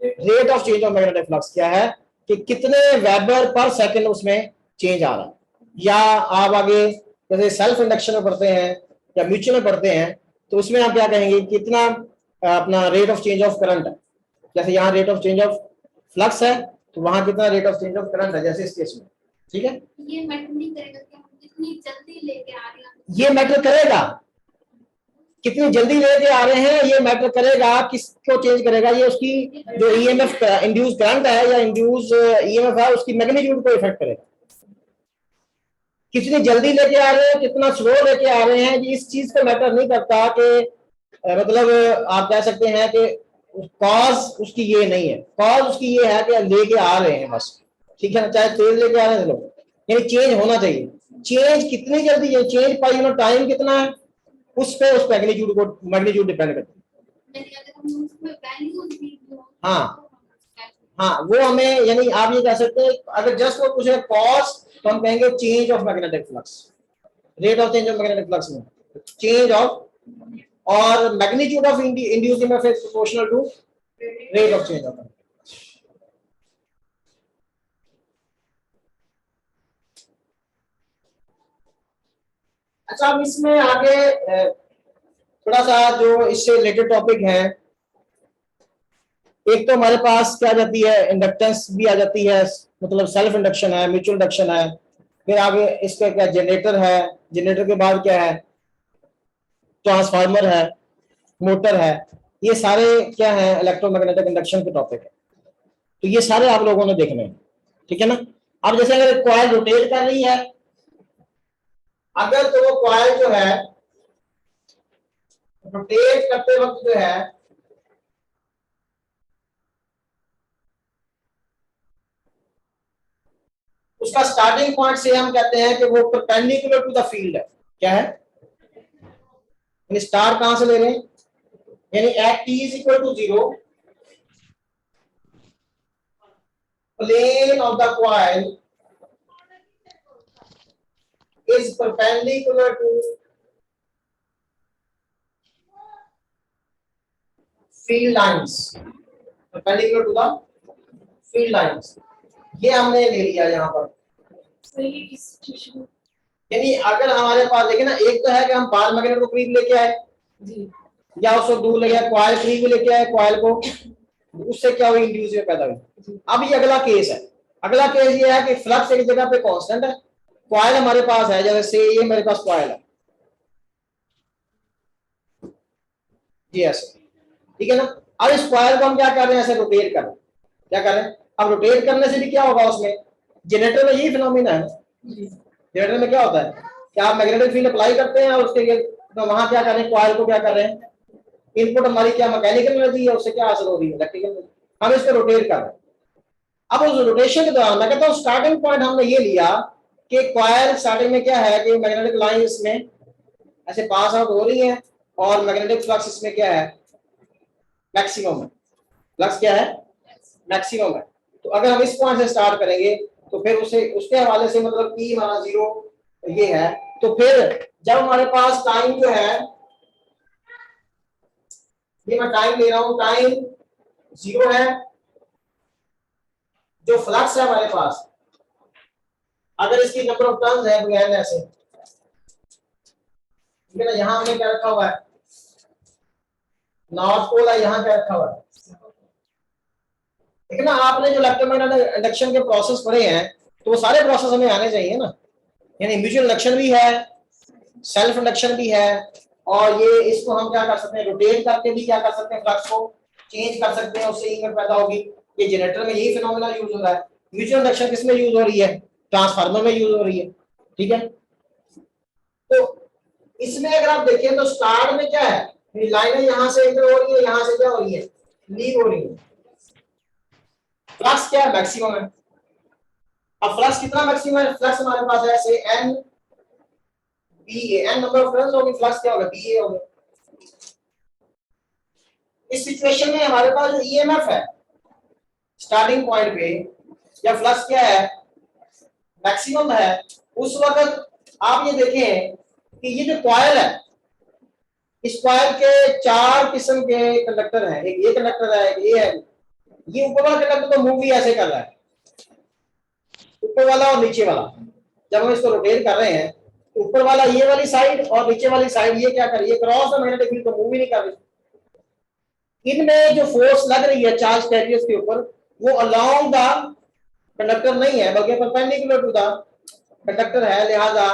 rate of change of magnetic flux क्या है, कि कितने वेबर पर सेकंड उसमें चेंज आ रहा है। या आप आगे जैसे सेल्फ इंडक्शन में पढ़ते हैं या म्यूचुअल में पढ़ते हैं तो उसमें आप क्या कहेंगे, कितना अपना rate of change of current है। जैसे यहाँ rate of change of flux है तो वहां कितना rate of change of current है, जैसे इस केस में। ठीक है, ये मैटर नहीं करेगा कि हम कितनी जल्दी लेके आ रहे हैं, ये मैटर करेगा कितनी जल्दी लेके आ रहे हैं, ये मैटर करेगा। किसको चेंज करेगा? ये उसकी जो ईएमएफ इंड्यूस करंट है या इंड्यूस ईएमएफ है उसकी मैग्नीट्यूड को इफेक्ट करेगा। कितनी जल्दी लेके आ रहे हैं, कितना स्लो लेके आ रहे हैं, इस चीज को मैटर नहीं करता कि मतलब आप कह सकते हैं कि कॉज उसकी ये नहीं है, कॉज उसकी ये है कि लेके आ रहे हैं बस। ठीक है ना, चाहे तेज लेके आ रहे हैं लोग, यानी चेंज होना चाहिए। चेंज कितनी जल्दी है, चेंज पाई यूनिट टाइम कितना है, उस पे उस मैग्नीट्यूड डिपेंड करता है। यानी अगर हम उसमें वैल्यूज भी हो हाँ हाँ, वो हमें, यानी आप ये कह सकते हैं अगर जस्ट वो पूछे कॉज तो हम कहेंगे change of magnetic flux, rate of change of magnetic flux में चेंज ऑफ, और magnitude of induce EMF is proportional to rate of change of. अच्छा, अब इसमें आगे थोड़ा सा जो इससे रिलेटेड टॉपिक है, एक तो हमारे पास क्या आ जाती है, इंडक्टेंस भी आ जाती है, मतलब सेल्फ इंडक्शन है, म्यूचुअल इंडक्शन है। फिर आगे इसका क्या जनरेटर है, जनरेटर के बाद क्या है, ट्रांसफार्मर है, मोटर है। ये सारे क्या है, इलेक्ट्रोमैग्नेटिक इंडक्शन के टॉपिक है। तो ये सारे आप लोगों ने देखने हैं, ठीक है ना। अब जैसे अगर कॉइल रोटेट कर रही है, अगर तो वो कॉइल जो है रोटेट करते वक्त जो है उसका स्टार्टिंग पॉइंट से हम कहते हैं कि वो परपेंडिकुलर टू द फील्ड है। क्या है, यानी स्टार्ट कहां से ले रहे हैं, यानी at t is equal to 0 plane of the coil is perpendicular to field lines, perpendicular to the field lines। ये हमने ले लिया यहाँ पर। यानी अगर हमारे पास देखिए ना, एक तो है कि हम बार मैग्नेट को करीब लेके आए या उसको दूर ले गए, कॉइल करीब लेके आए कॉइल को, उससे क्या हुई, इंड्यूस में पैदा हुई। अब ये अगला केस है। अगला केस ये है कि फ्लक्स एक जगह पे कांस्टेंट है, कॉइल हमारे पास है, जैसे ये मेरे पास कॉइल है जी ऐसे, ठीक है ना। अब इस कॉइल को हम क्या कर रहे हैं, ऐसे रोटेट कर रहे हैं। क्या कर रहे हैं, अब रोटेट करने से भी क्या होगा, उसमें जनरेटर में यही फिनोमिना है। जनरेटर में क्या होता है कि आप मैग्नेटिक फील्ड अप्लाई करते हैं और उसके तो वहां क्या कर रहे हैं, कॉइल को क्या कर रहे हैं, इनपुट हमारी क्या मैकेनिकल एनर्जी है, उससे क्या हासिल हो रही है, इलेक्ट्रिकल एनर्जी। हम इसको रोटेट कर रहे हैं। अब उस रोटेशन के दौरान मैं कहता हूँ स्टार्टिंग पॉइंट हमने ये लिया कि कॉइल स्टार्टिंग में क्या है कि मैग्नेटिक लाइन इसमें ऐसे पास आउट हो रही है और मैग्नेटिक फ्लक्स इसमें क्या है, मैक्सिमम है। फ्लक्स क्या है, मैक्सिमम है। तो अगर हम इस पॉइंट से स्टार्ट करेंगे तो फिर उसे उसके हवाले से मतलब P हमारा 0 ये है। तो फिर जब हमारे पास टाइम जो है, ये मैं टाइम ले रहा हूं, टाइम 0 है, जो फ्लक्स है हमारे पास, अगर इसकी नंबर ऑफ टर्न्स है बगैर ऐसे, ठीक है ना, यहां हमने क्या रखा हुआ है, नॉर्थ पोल है, यहां क्या रखा हुआ है, ठीक है ना। आपने जो इलेक्ट्रोमैग्नेटिक इंडक्शन के प्रोसेस पढ़े हैं तो वो सारे प्रोसेस हमें आने चाहिए ना, यानी म्यूचुअल इंडक्शन भी है, सेल्फ इंडक्शन भी है, और ये इसको हम क्या कर सकते हैं, रोटेट करके भी क्या कर सकते हैं, फ्लक्स को चेंज कर सकते हैं, उससे ईएमएफ पैदा होगी। ये जनरेटर में यही फिनोमेना यूज हो रहा है। म्यूचुअल इंडक्शन किस में यूज हो रही है, ट्रांसफार्मर में यूज हो रही है, ठीक है। तो इसमें अगर आप देखें तो स्टार्ट में क्या है, लाइनें यहां से एंटर हो रही है, यहां से क्या हो रही है, लीव हो रही है। फ्लक्स क्या है, मैक्सिमम है। अब फ्लक्स कितना मैक्सिमम है, फ्लक्स हमारे पास है से n BA, n number of turns होगी, फ्लक्स क्या होगा, BA होगा। इस सिचुएशन में हमारे पास जो ईएमएफ है स्टार्टिंग पॉइंट पे, या फ्लक्स क्या है, मैक्सिमम है, उस वक्त आप ये देखें कि ये जो कॉइल है, इस कॉइल के 4 किस्म के कंडक्टर हैं। एक ये कंडक्टर है, एक ये है, ये ऊपर वाला कंडक्टर तो मूव भी ऐसे कर रहा है, ऊपर वाला और नीचे वाला। जब हम इसको रोटेट कर रहे हैं तो ऊपर वाला ये वाली साइड और नीचे वाली साइड ये क्या कर रही है, क्रॉस द मैग्नेटिक फील्ड को मूव ही नहीं कर रही। इनमें जो फोर्स लग रही है चार्ज कैरियर्स के ऊपर, वो अलोंग द कंडक्टर नहीं है बल्कि परपेंडिकुलर टू द कंडक्टर है। लिहाजा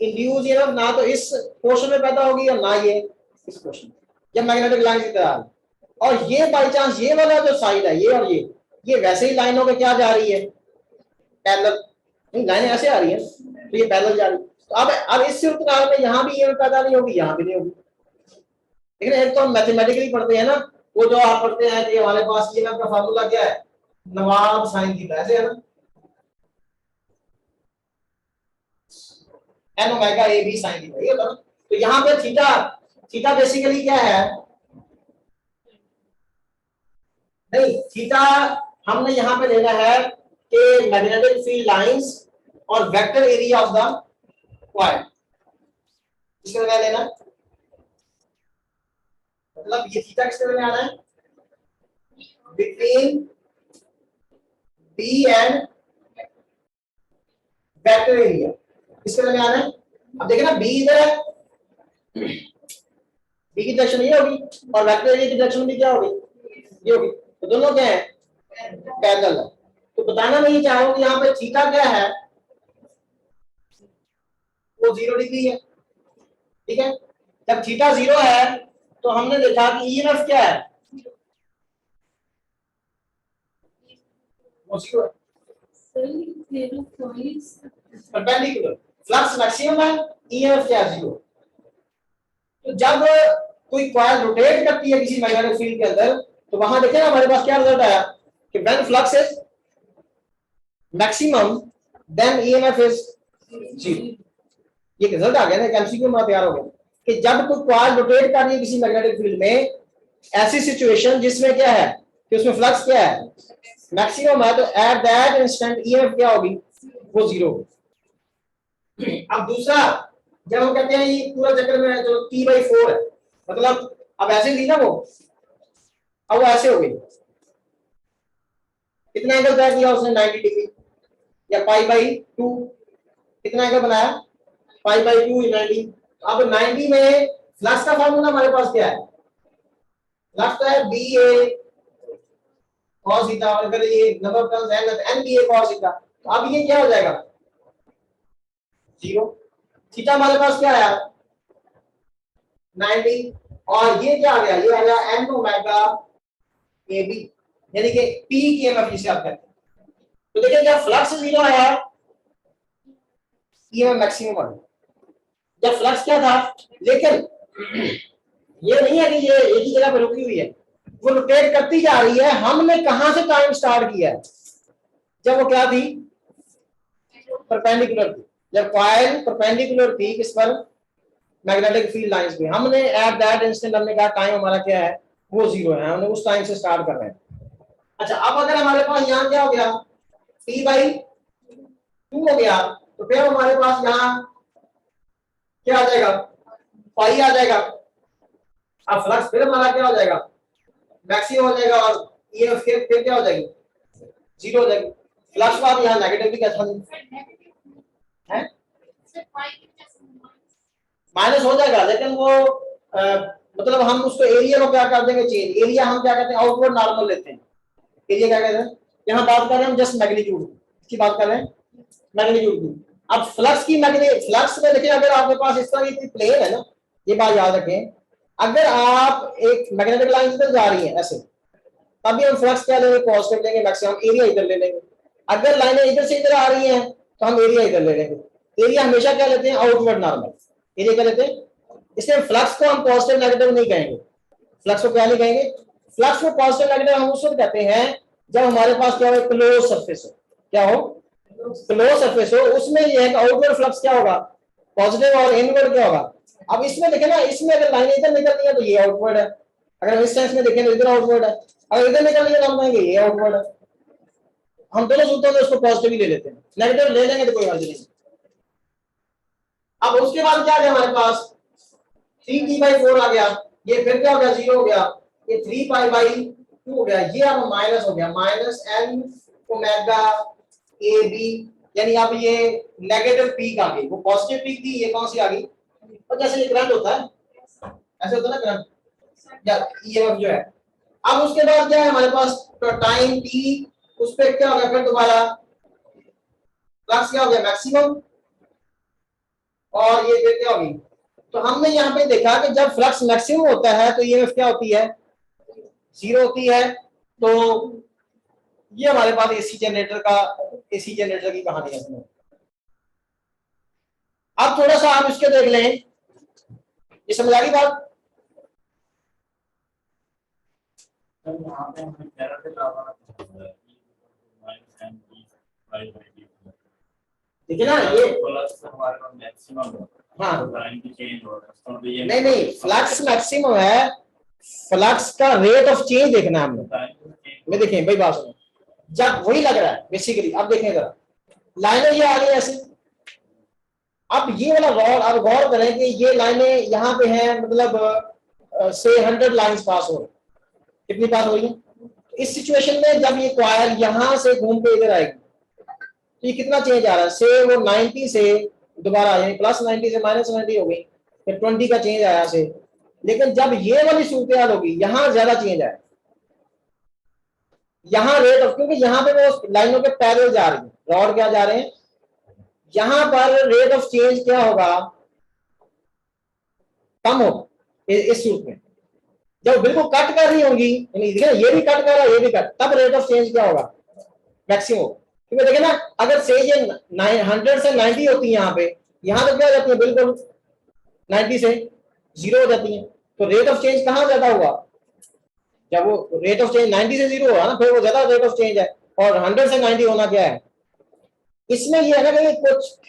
इंड्यूस ईएमएफ ना तो इस पोर्शन में पैदा होगी और ना ये इस पोर्शन, जब मैग्नेटिक लाइन की तरह। और ये बाई चांस ये वाला जो साइड है, ये और ये वैसे ही लाइनों के क्या जा रही है, पैरेलल, नहीं लाइनें ऐसे आ रही है तो ये पैरेलल जा रही है। तो अब इस सूरत में यहाँ भी ईएमएफ पैदा नहीं होगी, यहाँ भी नहीं होगी। लेकिन एक तो हम मैथमेटिकली पढ़ते हैं ना, वो जो आप पढ़ते हैं कि हमारे पास ईएमएफ का फार्मूला क्या है, नवाब साइन थीटा, ऐसे है ना, N omega A B sine theta, ये होता है। तो यहाँ पे थीटा बेसिकली क्या है, नहीं थीटा हमने यहाँ पे लेना है कि मैग्नेटिक फील्ड लाइंस और vector area of the coil, इसके लिए लेना, मतलब ये थीटा किसके लिए आना है, between B and vector area, इसके लिए आना है। अब देखिए ना, बी इधर है, बी की डायरेक्शन ये होगी और वेक्टर एरिया की डायरेक्शन भी क्या होगी, ये होगी। तो दोनों क्या है, पैरेलल है। तो बताना मैं ये चाह रहा हूं कि यहाँ पे थीटा क्या है, वो 0 डिग्री है, ठीक है। जब थीटा 0 है तो हमने देखा कि ईएमएफ क्या है, वो 0 है, परपेंडिकुलर। फ्लक्स मैक्सिमम है, ईएमएफ क्या है, 0। तो जब कोई कॉइल रोटेट करती है किसी मैग्नेटिक फील्ड के अंदर, तो वहां देखें ना हमारे पास क्या रिजल्ट आया कि when flux is maximum then EMF is 0। ये रिजल्ट आ गया ना, एमसीक्यू में तैयार हो गया कि जब कोई कॉइल रोटेट कर रही है किसी मैग्नेटिक फील्ड में, ऐसी सिचुएशन जिसमें क्या है कि उसमें फ्लक्स क्या है, मैक्सिमम है, तो एट दैट इंस्टेंट ईएमएफ क्या होगी, वो 0। अब दूसरा, जब हम कहते हैं ये पूरा चक्कर में जो T/4 है, मतलब अब ऐसे थी ना वो, अब वो ऐसे हो गई, कितना एंगल तय किया उसने, 90 डिग्री, या π/2, कितना एंगल बनाया, π/2 90। अब 90 में फ्लक्स का फार्मूला हमारे पास क्या है, फ्लक्स है BA cos थीटा, और अगर ये नंबर ऑफ टर्न्स है तो NBA cos थीटा। तो अब ये क्या हो जाएगा, 0। थीटा हमारे पास क्या आया, 90, और ये क्या आ गया, ये आ गया n ओमेगा AB, यानी कि पीक ईएमएफ जिसे आप कहते हैं। तो देखिए जब फ्लक्स 0 आया, ईएमएफ मैक्सिमम आ गया। जब फ्लक्स क्या था, लेकिन ये नहीं है कि ये एक ही जगह पर रुकी हुई है, वो रोटेट करती जा रही है। हमने कहां से टाइम स्टार्ट किया है? जब वो क्या थी, परपेंडिकुलर थी, जब कॉइल परपेंडिकुलर थी किस पर, मैग्नेटिक फील्ड लाइंस पे। हमने एट दैट इंस्टेंट हमने कहा टाइम हमारा क्या है, वो 0 है, हमने उस टाइम से स्टार्ट कर रहे हैं। अच्छा, अब अगर हमारे पास यहाँ क्या हो गया, T/2 हो गया, तो फिर हमारे पास यहाँ क्या आ जाएगा, पाई आ जाएगा। अब फ्लक्स फिर हमारा क्या हो जाएगा, मैक्सिमम हो जाएगा, और ये फिर क्या हो जाएगी, 0 हो जाएगी। फ्लक्स को आप यहाँ नेगेटिव भी कैसा है, माइनस हो जाएगा, लेकिन वो मतलब हम उसको एरिया को क्या कर देंगे चेंज। एरिया हम क्या करते हैं, आउटवर्ड नॉर्मल लेते हैं। एरिया क्या कहते हैं, यहाँ बात कर रहे हैं हम जस्ट मैग्नीट्यूड की बात कर रहे हैं, मैग्नीट्यूड की। अब फ्लक्स की फ्लक्स में देखिए, अगर आपके पास इस तरह की प्लेन है ना, ये बात याद रखें, अगर आप एक मैग्नेटिक लाइन इधर जा रही है ऐसे, तभी हम फ्लक्स क्या लेंगे, पॉजिटिव लेंगे, मैक्सिमम एरिया इधर ले लेंगे। अगर लाइनें इधर से इधर आ रही हैं तो हम एरिया इधर ले लेंगे। एरिया हमेशा क्या लेते हैं, आउटवर्ड नॉर्मल एरिया क्या लेते हैं। इसलिए फ्लक्स को हम पॉजिटिव नेगेटिव नहीं कहेंगे, फ्लक्स को क्या नहीं कहेंगे, फ्लक्स को पॉजिटिव नेगेटिव हम उस वक्त कहते हैं जब हमारे पास क्या हो, क्लोज सरफेस हो। क्या हो, क्लोज सरफेस हो, उसमें ये है कि आउटवर्ड फ्लक्स क्या होगा, पॉजिटिव, और इनवर्ड क्या होगा। अब इसमें देखें ना, इसमें अगर लाइन इधर निकल रही है तो ये आउटवर्ड है, अगर इस सेंस में देखें तो इधर आउटवर्ड है, अगर इधर निकल रही है तो हम कहेंगे ये आउटवर्ड है। हम दोनों सूत्रों में उसको पॉजिटिव ही ले लेते हैं, नेगेटिव ले लेंगे तो कोई हर्ज नहीं। अब उसके बाद क्या है हमारे पास, 3T/4 आ गया, ये फिर क्या हो गया, 0 हो गया, ये 3π/2 हो गया, ये अब माइनस हो गया, -n ओमेगा AB, यानी अब ये नेगेटिव पीक आ गई। वो पॉजिटिव पीक थी, ये कौन सी आ गई, तो जैसे ये करंट होता है, ऐसे होता है ना करंट, या EMF जो है। अब उसके बाद क्या है हमारे पास, तो टाइम t, उस पे क्या हो गया, फिर दोबारा फ्लक्स क्या हो गया, मैक्सिमम, और ये फिर क्या होगी। तो हमने यहाँ पे देखा कि जब फ्लक्स मैक्सिमम होता है तो EMF क्या होती है, 0 होती है। तो ये हमारे पास एसी जनरेटर की कहानी है। अब थोड़ा सा आप इसके देख लें, ये समझ आ गई बात। देखिए ना, ये हाँ नहीं, फ्लक्स मैक्सिमम है, फ्लक्स का रेट ऑफ चेंज देखना है हमने। मैं देखें भाई बात सुनो, जब वही लग रहा है बेसिकली। अब देखें जरा, लाइनें ये आ रही है ऐसे, अब ये वाला गौर, अब गौर करें कि ये लाइनें यहाँ पे हैं, मतलब से 100 लाइंस पास हो रही, कितनी पास हो रही है। इस सिचुएशन में जब ये कॉइल यहाँ से घूम के इधर आएगी तो ये कितना चेंज आ रहा है, से वो 90 से दोबारा, यानी +90 से -90 हो गई, फिर 20 का चेंज आया से। लेकिन जब ये वाली सूरत होगी, यहाँ ज्यादा चेंज आया, यहाँ रेट ऑफ, क्योंकि यहाँ पे वो लाइनों के पैरेलल जा रही है, रॉड क्या जा रहे हैं, यहाँ पर रेट ऑफ चेंज क्या होगा, कम होगा। इस सूरत में जब बिल्कुल कट कर रही होंगी, ये भी कट कर रहा है, ये भी कट, तब रेट ऑफ चेंज क्या होगा, मैक्सिमम। क्योंकि देखिए ना, अगर से ये 100 से 90 होती है यहाँ पे, यहाँ तो क्या हो जाती है, बिल्कुल 90 से 0 हो जाती है। तो रेट ऑफ चेंज कहाँ ज्यादा हुआ, जब वो रेट ऑफ चेंज 90 से 0 हुआ ना, फिर वो ज्यादा रेट ऑफ चेंज है। और 100 से 90 होना क्या है, इसमें ये है ना कि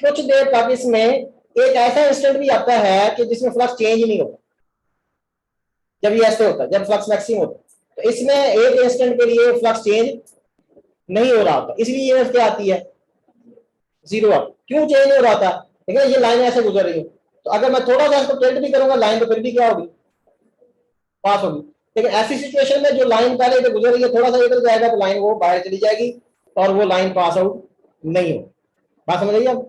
कुछ देर तक इसमें एक ऐसा इंस्टेंट भी आता है कि जिसमें फ्लक्स चेंज ही नहीं होता। जब ये ऐसे होता है, जब फ्लक्स मैक्सिमम होता है, तो इसमें एक इंस्टेंट के लिए फ्लक्स चेंज नहीं हो रहा होता, इसलिए ये क्या आती है, 0 आती। क्यों चेंज हो रहा था, देखिए ये लाइन ऐसे गुजर रही है, तो अगर मैं थोड़ा सा इसको टिल्ट भी करूंगा लाइन, तो फिर भी क्या होगी, पास होगी। लेकिन ऐसी सिचुएशन में जो लाइन पहले इधर गुजर रही है, थोड़ा सा इधर जाएगा तो लाइन वो बाहर चली जाएगी और वो लाइन पास आउट नहीं हो। बात समझ आइए, अब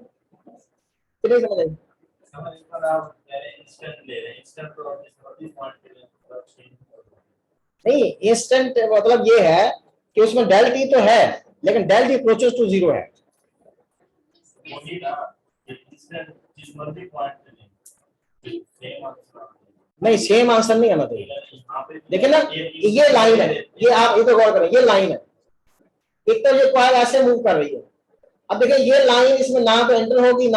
कितनी समझ आई। नहीं, इंस्टेंट मतलब ये है कि उसमें डेल टी तो है, लेकिन डेल टी अप्रोचेस टू 0 है। नहीं, सेम आंसर नहीं आना चाहिए। देखिए ना, ये लाइन है, ये आप इधर गौर करें, ये लाइन है, एक तो ये कॉइल ऐसे मूव कर रही है। अब देखिए ये लाइन, इसमें ना तो एंटर होगी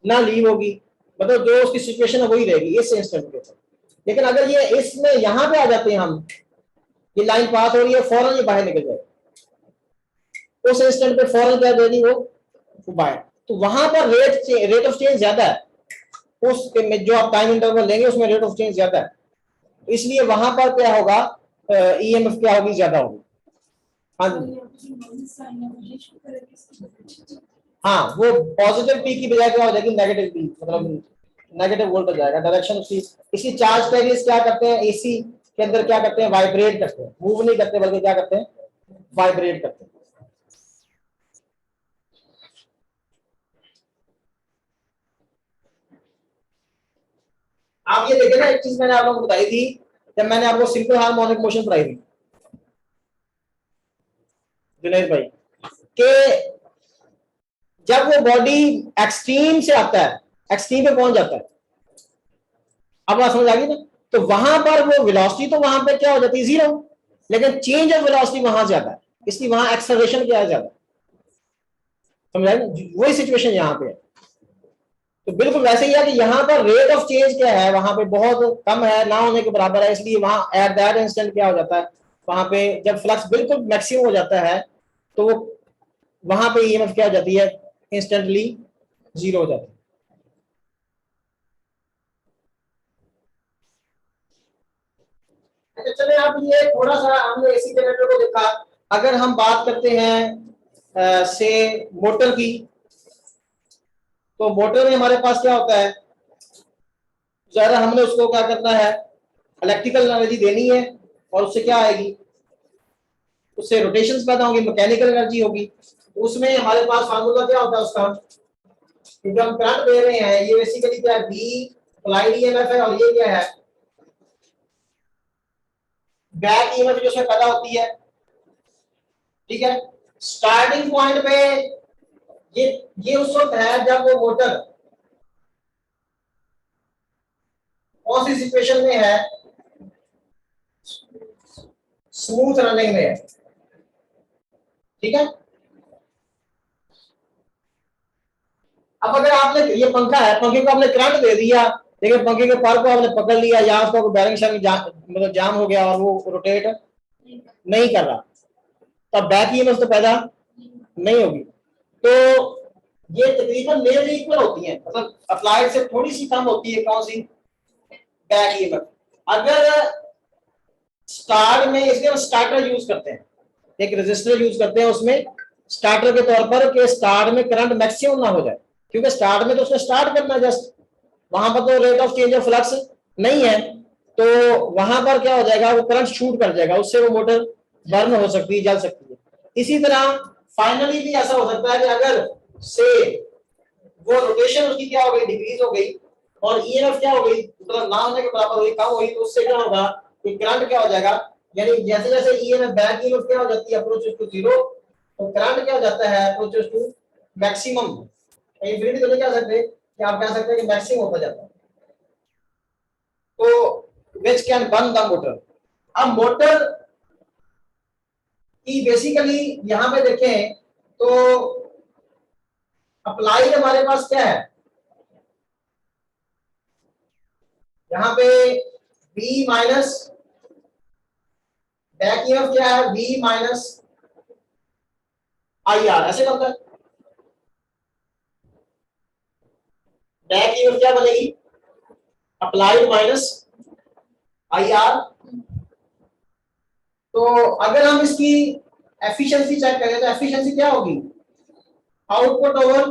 ना लीव होगी, मतलब जो उसकी सिचुएशन है वही रहेगी इस इंस्टेंट के ऊपर। लेकिन अगर ये इसमें यहां पे आ जाते हैं हम, ये लाइन पास हो रही है, फौरन ये बाहर निकल जाएगा, उस इंस्टेंट पे फौरन क्या देगी वो बाहर। तो वहां पर रेट ऑफ चेंज ज्यादा है, उस में जो आप टाइम इंटरवल लेंगे उसमें रेट ऑफ चेंज ज्यादा है, इसलिए वहां पर क्या होगा, ईएमएफ क्या होगी, ज्यादा होगी। हाँ जी, हाँ वो पॉजिटिव पी की बजाय क्या हो जाएगी, नेगेटिव पी, मतलब नेगेटिव वोल्ट हो जाएगा, डायरेक्शन उसकी। इसी चार्ज कैरियर्स क्या करते हैं, एसी के अंदर क्या करते हैं, वाइब्रेट करते हैं, मूव नहीं करते बल्कि क्या करते हैं, वाइब्रेट करते हैं। आप ये देखें ना, एक चीज मैंने आप लोगों को बताई थी जब मैंने आपको सिंपल हार्मोनिक मोशन पढ़ाई थी जुनैद भाई, कि जब वो बॉडी एक्सट्रीम से आता है, एक्सट्रीम पे पहुंच जाता है, अब बात समझ आ गई ना, तो वहां पर वो वेलोसिटी तो वहां पे क्या हो जाती है, जीरो, लेकिन चेंज ऑफ वेलोसिटी वहां जाता है, इसलिए वहां एक्सेलरेशन क्या है, ज्यादा। समझ आया ना, वही सिचुएशन यहाँ पे है। तो बिल्कुल वैसे ही है कि यहाँ पर रेट ऑफ चेंज क्या है, वहां पे बहुत कम है, ना होने के बराबर है, इसलिए वहां एट दैट इंस्टेंट क्या हो जाता है, वहां पे जब फ्लक्स बिल्कुल मैक्सिमम हो जाता है तो वो वहां पे ईएमएफ क्या हो जाती है, इंस्टेंटली जीरो हो जाती है। अच्छा चले, आप ये थोड़ा सा हमने एसी जनरेटर को देखा, अगर हम बात करते हैं से मोटर की, तो मोटर में हमारे पास क्या होता है, जरा हमने उसको क्या करना है, इलेक्ट्रिकल एनर्जी देनी है, और उससे क्या आएगी, उससे रोटेशंस पैदा होंगी, मैकेनिकल एनर्जी होगी। उसमें हमारे पास फार्मूला क्या होता है उसका, क्योंकि हम करंट दे रहे हैं, ये बेसिकली क्या है, बी अप्लाइड ईएमएफ है, और ये क्या है, बैक ईएमएफ जो उसमें पैदा होती है। ठीक है, स्टार्टिंग पॉइंट पे ये उस वक्त है जब वो मोटर कौन सी सिचुएशन में है, स्मूथ रनिंग में है। ठीक है, अब अगर आपने, ये पंखा है, पंखे को आपने करंट दे दिया, लेकिन पंखे के पर को आपने पकड़ लिया, या उसका बैरिंग मतलब जाम हो गया और वो रोटेट नहीं कर रहा, तब बैक ईएमएफ तो पैदा नहीं होगी। तो ये तकरीबन नियरली इक्वल होती है, मतलब अप्लाइड से थोड़ी सी कम होती है, कौन सी, बैक ईएमएफ। अगर स्टार्ट में, इसलिए हम स्टार्टर यूज करते हैं, एक रेजिस्टर यूज करते हैं उसमें स्टार्टर के तौर पर, कि स्टार्ट में करंट मैक्सिमम ना हो जाए, क्योंकि स्टार्ट में तो उसने स्टार्ट करना है जस्ट, वहां पर तो rate of change of flux नहीं है, तो वहां पर क्या हो जाएगा, वो करंट शूट कर जाएगा, उससे वो मोटर बर्न हो सकती है, जल सकती है। इसी तरह फाइनली भी ऐसा हो सकता है कि अगर से वो रोटेशन उसकी क्या हो गई, डिक्रीज हो गई, और ईएमएफ क्या हो गई, मतलब ना होने के बराबर हो गई, कम हो गई, तो उससे क्या होगा कि करंट क्या हो जाएगा, यानी जैसे जैसे ईएमएफ बैक ईएमएफ क्या हो जाती है, अप्रोचेस टू जीरो, तो करंट क्या हो जाता है, अप्रोचेस टू मैक्सिमम। इंफिनिटी तो नहीं कह सकते, कि आप कह सकते हैं कि मैक्सिमम होता जाता है। तो which can burn the motor. अब मोटर की बेसिकली यहां पे देखें तो अप्लाइड हमारे पास क्या है, यहां पे V माइनस, बैक ईएमएफ क्या है, V माइनस IR, ऐसे करता है। बैक ईएमएफ क्या बनेगी, अप्लाइड माइनस IR। तो अगर हम इसकी एफिशिएंसी चेक करें तो एफिशिएंसी क्या होगी, आउटपुट ओवर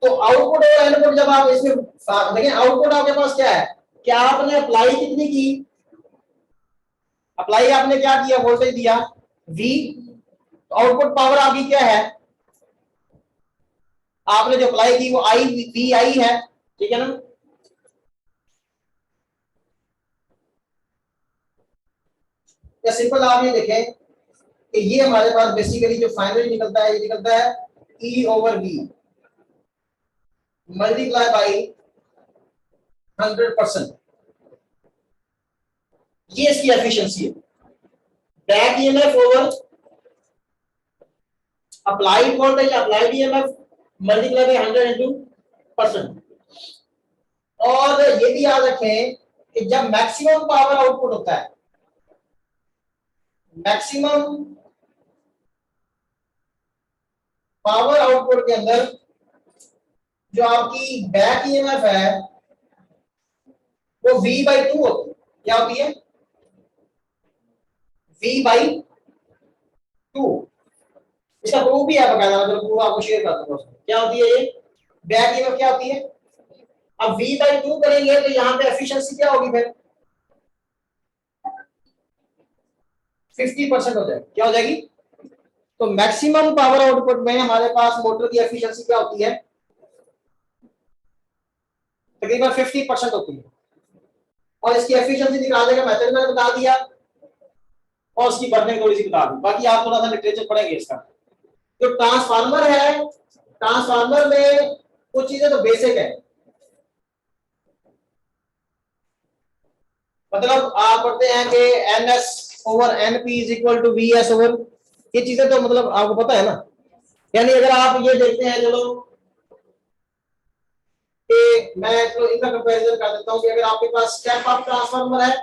तो आउटपुट और इनपुट, जब आप इसमें देखिए, आउटपुट आपके पास क्या है, क्या आपने अप्लाई कितनी की, अप्लाई आपने क्या किया, वोल्टेज दिया V, तो आउटपुट पावर आपकी क्या है, आपने जो अप्लाई की वो VI है। ठीक है ना, या सिंपल आप ये देखें कि ये हमारे पास बेसिकली जो फाइनली निकलता है, ये निकलता है E/V मल्टीप्लाई बाई 100%, ये इसकी एफिशिएंसी है। Back EMF over applied voltage applied EMF multiply by 100 into %। और ये भी याद रखें कि जब मैक्सिमम पावर आउटपुट होता है, मैक्सिमम पावर आउटपुट के अंदर जो आपकी बैक ईएमएफ है वो V/2 होती है। क्या होती है? V/2। इसका प्रूफ भी है बकायदा, जो प्रूफ आपको शेयर कर दूंगा। क्या होती है ये बैक ईएमएफ? क्या होती है? अब V/2 करेंगे तो यहाँ पे एफिशिएंसी क्या होगी फिर? 50% हो जाएगी। क्या हो जाएगी? तो मैक्सिमम पावर आउटपुट में हमारे पास मोटर की एफिशिएंसी क्या होती है? तकरीबन 50% होती है। और इसकी एफिशिएंसी निकालने का मेथड मैंने बता दिया और उसकी बर्निंग थोड़ी सी बता दी। बाकी आप थोड़ा सा लिटरेचर पढ़ेंगे इसका। जो ट्रांसफार्मर है, ट्रांसफार्मर में कुछ चीजें तो बेसिक है, मतलब आप पढ़ते हैं कि NS/NP = VS/, ये चीजें तो मतलब आपको पता है ना। यानी अगर आप ये देखते हैं, चलो कि मैं तो इनका कंपैरिजन कर देता हूं कि अगर आपके पास स्टेप अप ट्रांसफार्मर है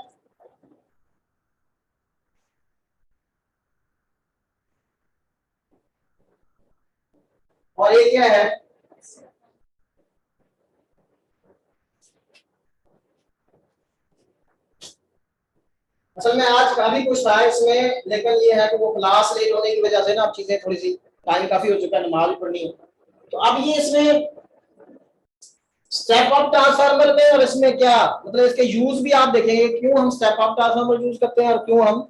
और ये क्या है, असल में आज काफी कुछ था इसमें, लेकिन ये है कि वो क्लास लेट होने की वजह से ना अब चीजें थोड़ी सी टाइम काफी हो चुका है, नमाज भी पढ़नी है। तो अब ये इसमें स्टेप अप ट्रांसफार्मर में और इसमें क्या मतलब इसके यूज भी आप देखेंगे, क्यों हम स्टेप अप ट्रांसफार्मर यूज करते हैं और क्यों हम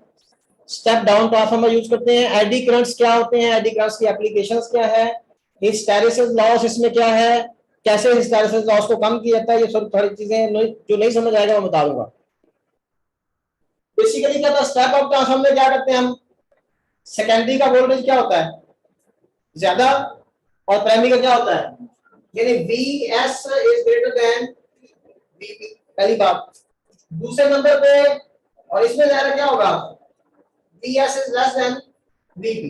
स्टेप डाउन ट्रांसफार्मर यूज करते हैं। एडी करंट्स क्या होते हैं, एडी करंट्स की एप्लीकेशंस क्या है, हिस्टैरिसीस लॉस इसमें क्या है, कैसे हिस्टैरिसीस लॉस को कम किया जाता है, ये सब सारी चीजें जो नहीं समझ आएगा मैं बता दूंगा। बेसिकली क्या था, स्टेप अप ट्रांसफार्मर में क्या करते हैं हम, सेकेंडरी का वोल्टेज क्या होता है ज्यादा और प्राइमरी का क्या होता है, यानी VS is greater than VP, पहली बात। दूसरे नंबर पे और इसमें ज्यादा क्या होगा, VS is less than VP।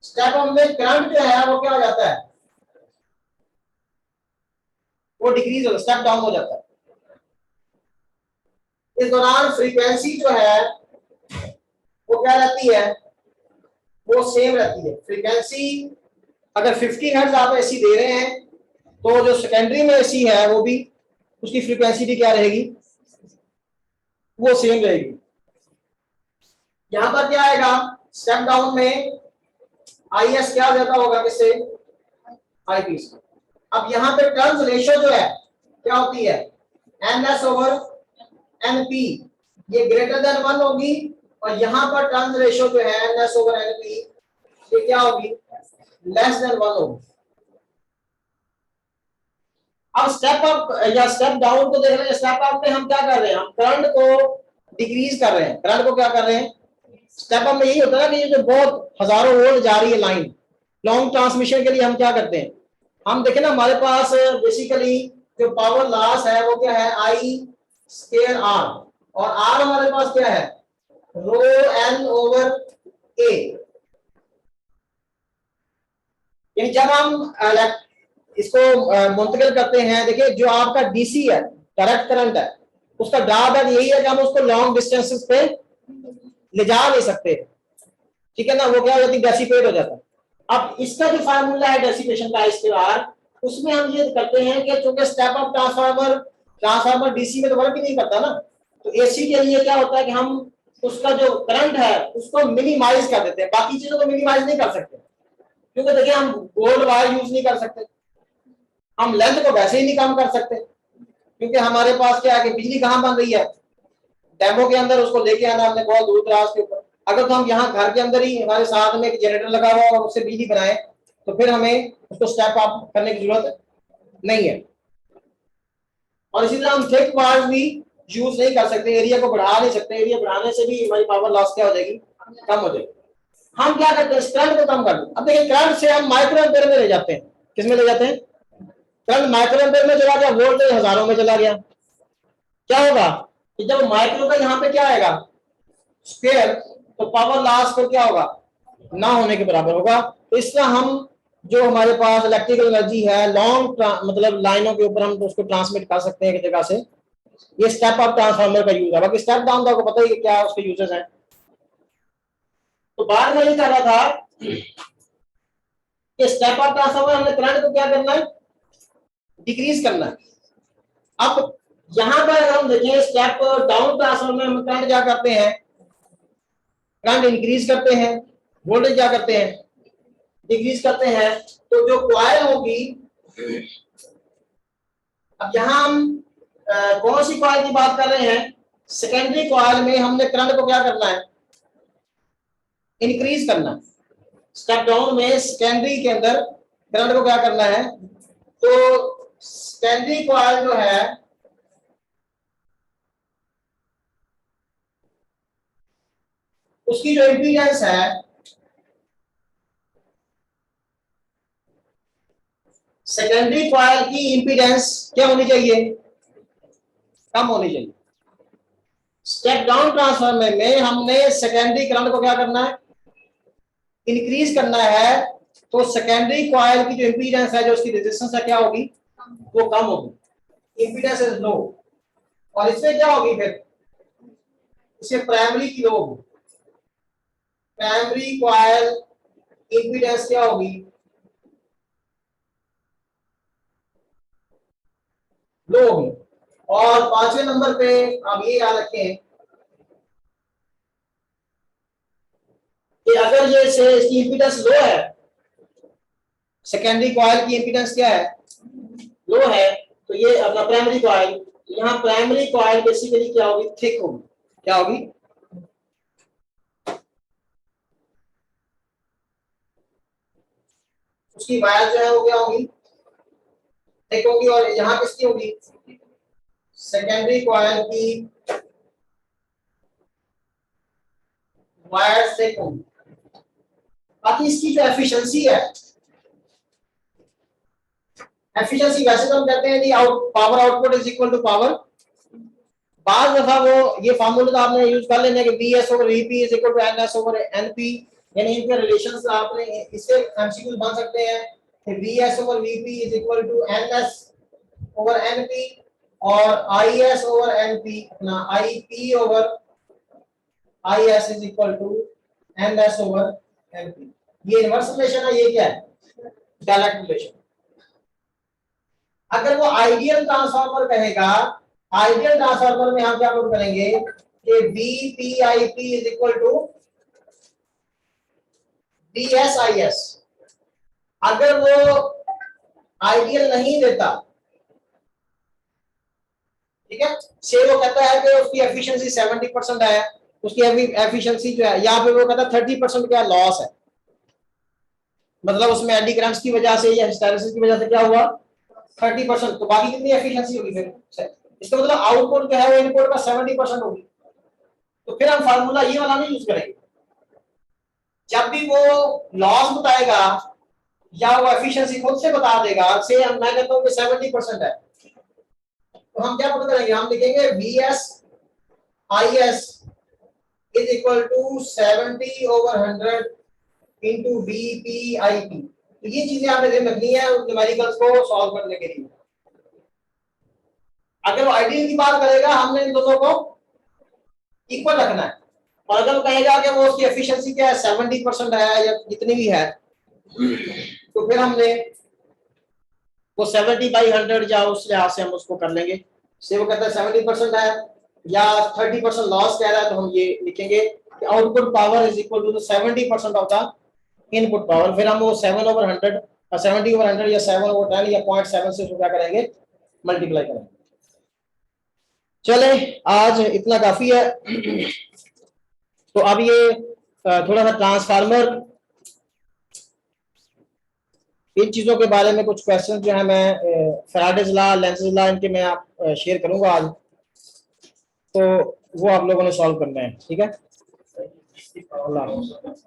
Step up में करंट जो है वो क्या हो जाता है, वो डिक्रीज हो, स्टेप डाउन हो जाता है। इस दौरान फ्रीक्वेंसी जो है वो क्या रहती है, वो सेम रहती है। फ्रीक्वेंसी अगर 50 हर्ट्ज आप एसी दे रहे हैं तो जो सेकेंडरी में एसी है वो भी उसकी फ्रीक्वेंसी भी क्या रहेगी, वो सेम रहेगी। यहां पर क्या आएगा, स्टेप डाउन में IS क्या ज्यादा होगा किससे, IP से। अब यहाँ पे टर्न्स रेशियो जो है क्या होती है, NS/NP, ये ग्रेटर देन 1 होगी और यहाँ पर टर्न्स रेशियो जो है NS/NP ये क्या होगी, लेस देन 1 होगी। अब स्टेप अप या स्टेप डाउन को देख रहे हैं। स्टेप अप में हम क्या कर रहे हैं, हम करंट को डिक्रीज कर रहे हैं। करंट को क्या कर रहे हैं, स्टेप अप में यही होता है कि ये जो बहुत हजारों वोल्ट जा रही है लाइन, लॉन्ग ट्रांसमिशन के लिए हम क्या करते हैं, हम देखें ना हमारे पास बेसिकली जो पावर लॉस है वो क्या है, I²R, और R हमारे पास क्या है, ρN/A। यानी जब हम इसको मुंतकिल करते हैं, देखिए जो आपका DC है, डायरेक्ट करंट है, उसका ड्रॉबैक यही है कि हम उसको लॉन्ग डिस्टेंसेस पे ले जा नहीं सकते, ठीक है ना, वो क्या हो जाती है, डेसिपेट हो जाता है। अब इसका जो फार्मूला है डेसिपेशन का I²R, उसमें हम ये करते हैं कि चूंकि स्टेप अप ट्रांसफार्मर DC में तो वर्क ही नहीं करता ना, तो AC के लिए क्या होता है कि हम उसका जो करंट है उसको मिनिमाइज कर देते हैं। बाकी चीजों को मिनिमाइज नहीं कर सकते, क्योंकि देखिए हम गोल्ड वायर यूज नहीं कर सकते, हम लेंथ को वैसे ही नहीं कम कर सकते, क्योंकि हमारे पास क्या है कि बिजली कहाँ बन रही है, डेमो के अंदर, उसको लेके आना हमने बहुत दूर दराज के ऊपर। अगर तो हम यहाँ घर के अंदर ही हमारे साथ में एक जनरेटर लगा हुआ और उससे बिजली बनाए तो फिर हमें उसको स्टेप अप करने की जरूरत नहीं है। और इसी तरह हम थिक वायर्स भी यूज नहीं कर सकते, एरिया को बढ़ा नहीं सकते, एरिया बढ़ाने से भी हमारी पावर लॉस क्या हो जाएगी, कम हो जाएगी। हम क्या करते हैं, करंट को कम कर दें। अब देखिए करंट से हम माइक्रो एम्पेयर में ले जाते हैं, किस में ले जाते हैं, करंट माइक्रो एम्पेयर में चला गया, वोल्टेज हजारों में चला गया। क्या होगा कि जब माइक्रो का यहाँ पे क्या आएगा स्क्वायर, तो पावर लॉस को क्या होगा, ना होने के बराबर होगा। तो इस तरह हम जो हमारे पास इलेक्ट्रिकल एनर्जी है लॉन्ग मतलब लाइनों के ऊपर हम तो उसको ट्रांसमिट कर सकते हैं एक जगह से। ये स्टेप अप ट्रांसफार्मर का यूज है। बाकी स्टेप डाउन तो आपको पता ही है क्या उसके यूजेस हैं। तो बाद में ये कह रहा था कि स्टेप अप ट्रांसफार्मर हमने करंट को क्या करना है, डिक्रीज करना है। अब यहां पर हम देखें स्टेप डाउन ट्रांसफार्मर में हम करंट क्या करते हैं, करंट इंक्रीज करते हैं, वोल्टेज क्या करते हैं, डिक्रीज करते हैं। तो जो कॉइल होगी, अब यहां हम कौन सी कॉइल की बात कर रहे हैं, सेकेंडरी कॉइल में हमने करंट को क्या करना है, इंक्रीज करना है। स्टेप डाउन में सेकेंडरी के अंदर करंट को क्या करना है, तो सेकेंडरी कॉइल जो है उसकी जो इंपीडेंस है, सेकेंडरी कॉइल की इंपीडेंस क्या होनी चाहिए, कम होनी चाहिए। स्टेप डाउन ट्रांसफार्मर में हमने सेकेंडरी करंट को क्या करना है, इंक्रीज करना है। तो सेकेंडरी कॉइल की जो इंपीडेंस है, जो उसकी रेजिस्टेंस है, क्या होगी, वो कम होगी, इंपीडेंस इज लो। और इसमें क्या होगी फिर, इसे प्राइमरी की लो होगी, प्राइमरी कॉइल इंपीडेंस क्या होगी, लो होगी। और पांचवें नंबर पे आप ये याद रखें कि अगर ये से इसकी इंपीडेंस लो है, सेकेंडरी कॉइल की इंपीडेंस क्या है, लो है, तो ये अपना प्राइमरी कॉइल, यहाँ प्राइमरी कॉइल बेसिकली क्या होगी, थिक होगी। क्या होगी, उसकी वायर जो है वो क्या होगी, थिक होगी। और यहाँ किसकी होगी, सेकेंडरी कॉइल की वायर थिक होगी। बाकी इसकी जो एफिशिएंसी है, एफिशिएंसी वैसे तो हम कहते हैं कि power output is equal to power, बाद दफा वो ये फार्मूला तो आपने यूज कर लेना है कि Vs over Vp is equal to Ns over Np, यानी इनके रिलेशंस आपने इससे एमसीक्यू बन सकते हैं कि Vs over Vp is equal to Ns over Np और Is ओवर Np ना Ip over Is is equal to Ns over Np। ये इनवर्स रिलेशन है, ये क्या है, डायरेक्ट रिलेशन। अगर वो आइडियल ट्रांसफार्मर कहेगा, आइडियल ट्रांसफार्मर में हम क्या प्रूव करेंगे कि VPIP is equal to VSIS। अगर वो आइडियल नहीं देता, ठीक है, से वो कहता है कि उसकी एफिशिएंसी 70% है, उसकी एफिशिएंसी जो है, यहाँ पे वो कहता है 30% क्या लॉस है, मतलब उसमें एडी करंट्स की वजह से या हिस्टैरिसीस की वजह से क्या हुआ 30%, तो बाकी कितनी एफिशिएंसी होगी फिर, इसका मतलब आउटपुट जो है वो इनपुट का 70% होगी। तो फिर हम फार्मूला ये वाला नहीं यूज करेंगे, जब भी वो लॉस बताएगा या वो एफिशिएंसी खुद से बता देगा, से मैं कहता हूं कि 70% है, तो हम क्या पता करेंगे, हम लिखेंगे VSIS is equal to 70 over 100 into VPIP। तो ये चीजें आपने ध्यान रखनी है न्यूमेरिकल्स को सॉल्व करने के लिए। अगर वो आइडियल की बात करेगा, हमने इन दोनों को इक्वल रखना है। और अगर वो कहेगा कि वो उसकी एफिशिएंसी क्या है 70% है या जितनी भी है, तो फिर हमने वो 70/100 या उस लिहाज से हम उसको कर लेंगे। से वो कहता है 70% है या 30% लॉस कह रहा है, तो हम ये लिखेंगे कि output power is equal to 70% of the input power. फिर हम वो 7/100 70/100 या 7/10 या 0.7 से क्या करेंगे, मल्टीप्लाई करेंगे। चले, आज इतना काफी है। तो अब ये थोड़ा सा ट्रांसफार्मर, इन चीजों के बारे में कुछ क्वेश्चन जो है मैं फैराडेज लॉ, लेंज़ेस लॉ, इनके मैं आप शेयर करूंगा आज, तो वो आप लोगों ने सॉल्व करना है, ठीक है। अल्लाह।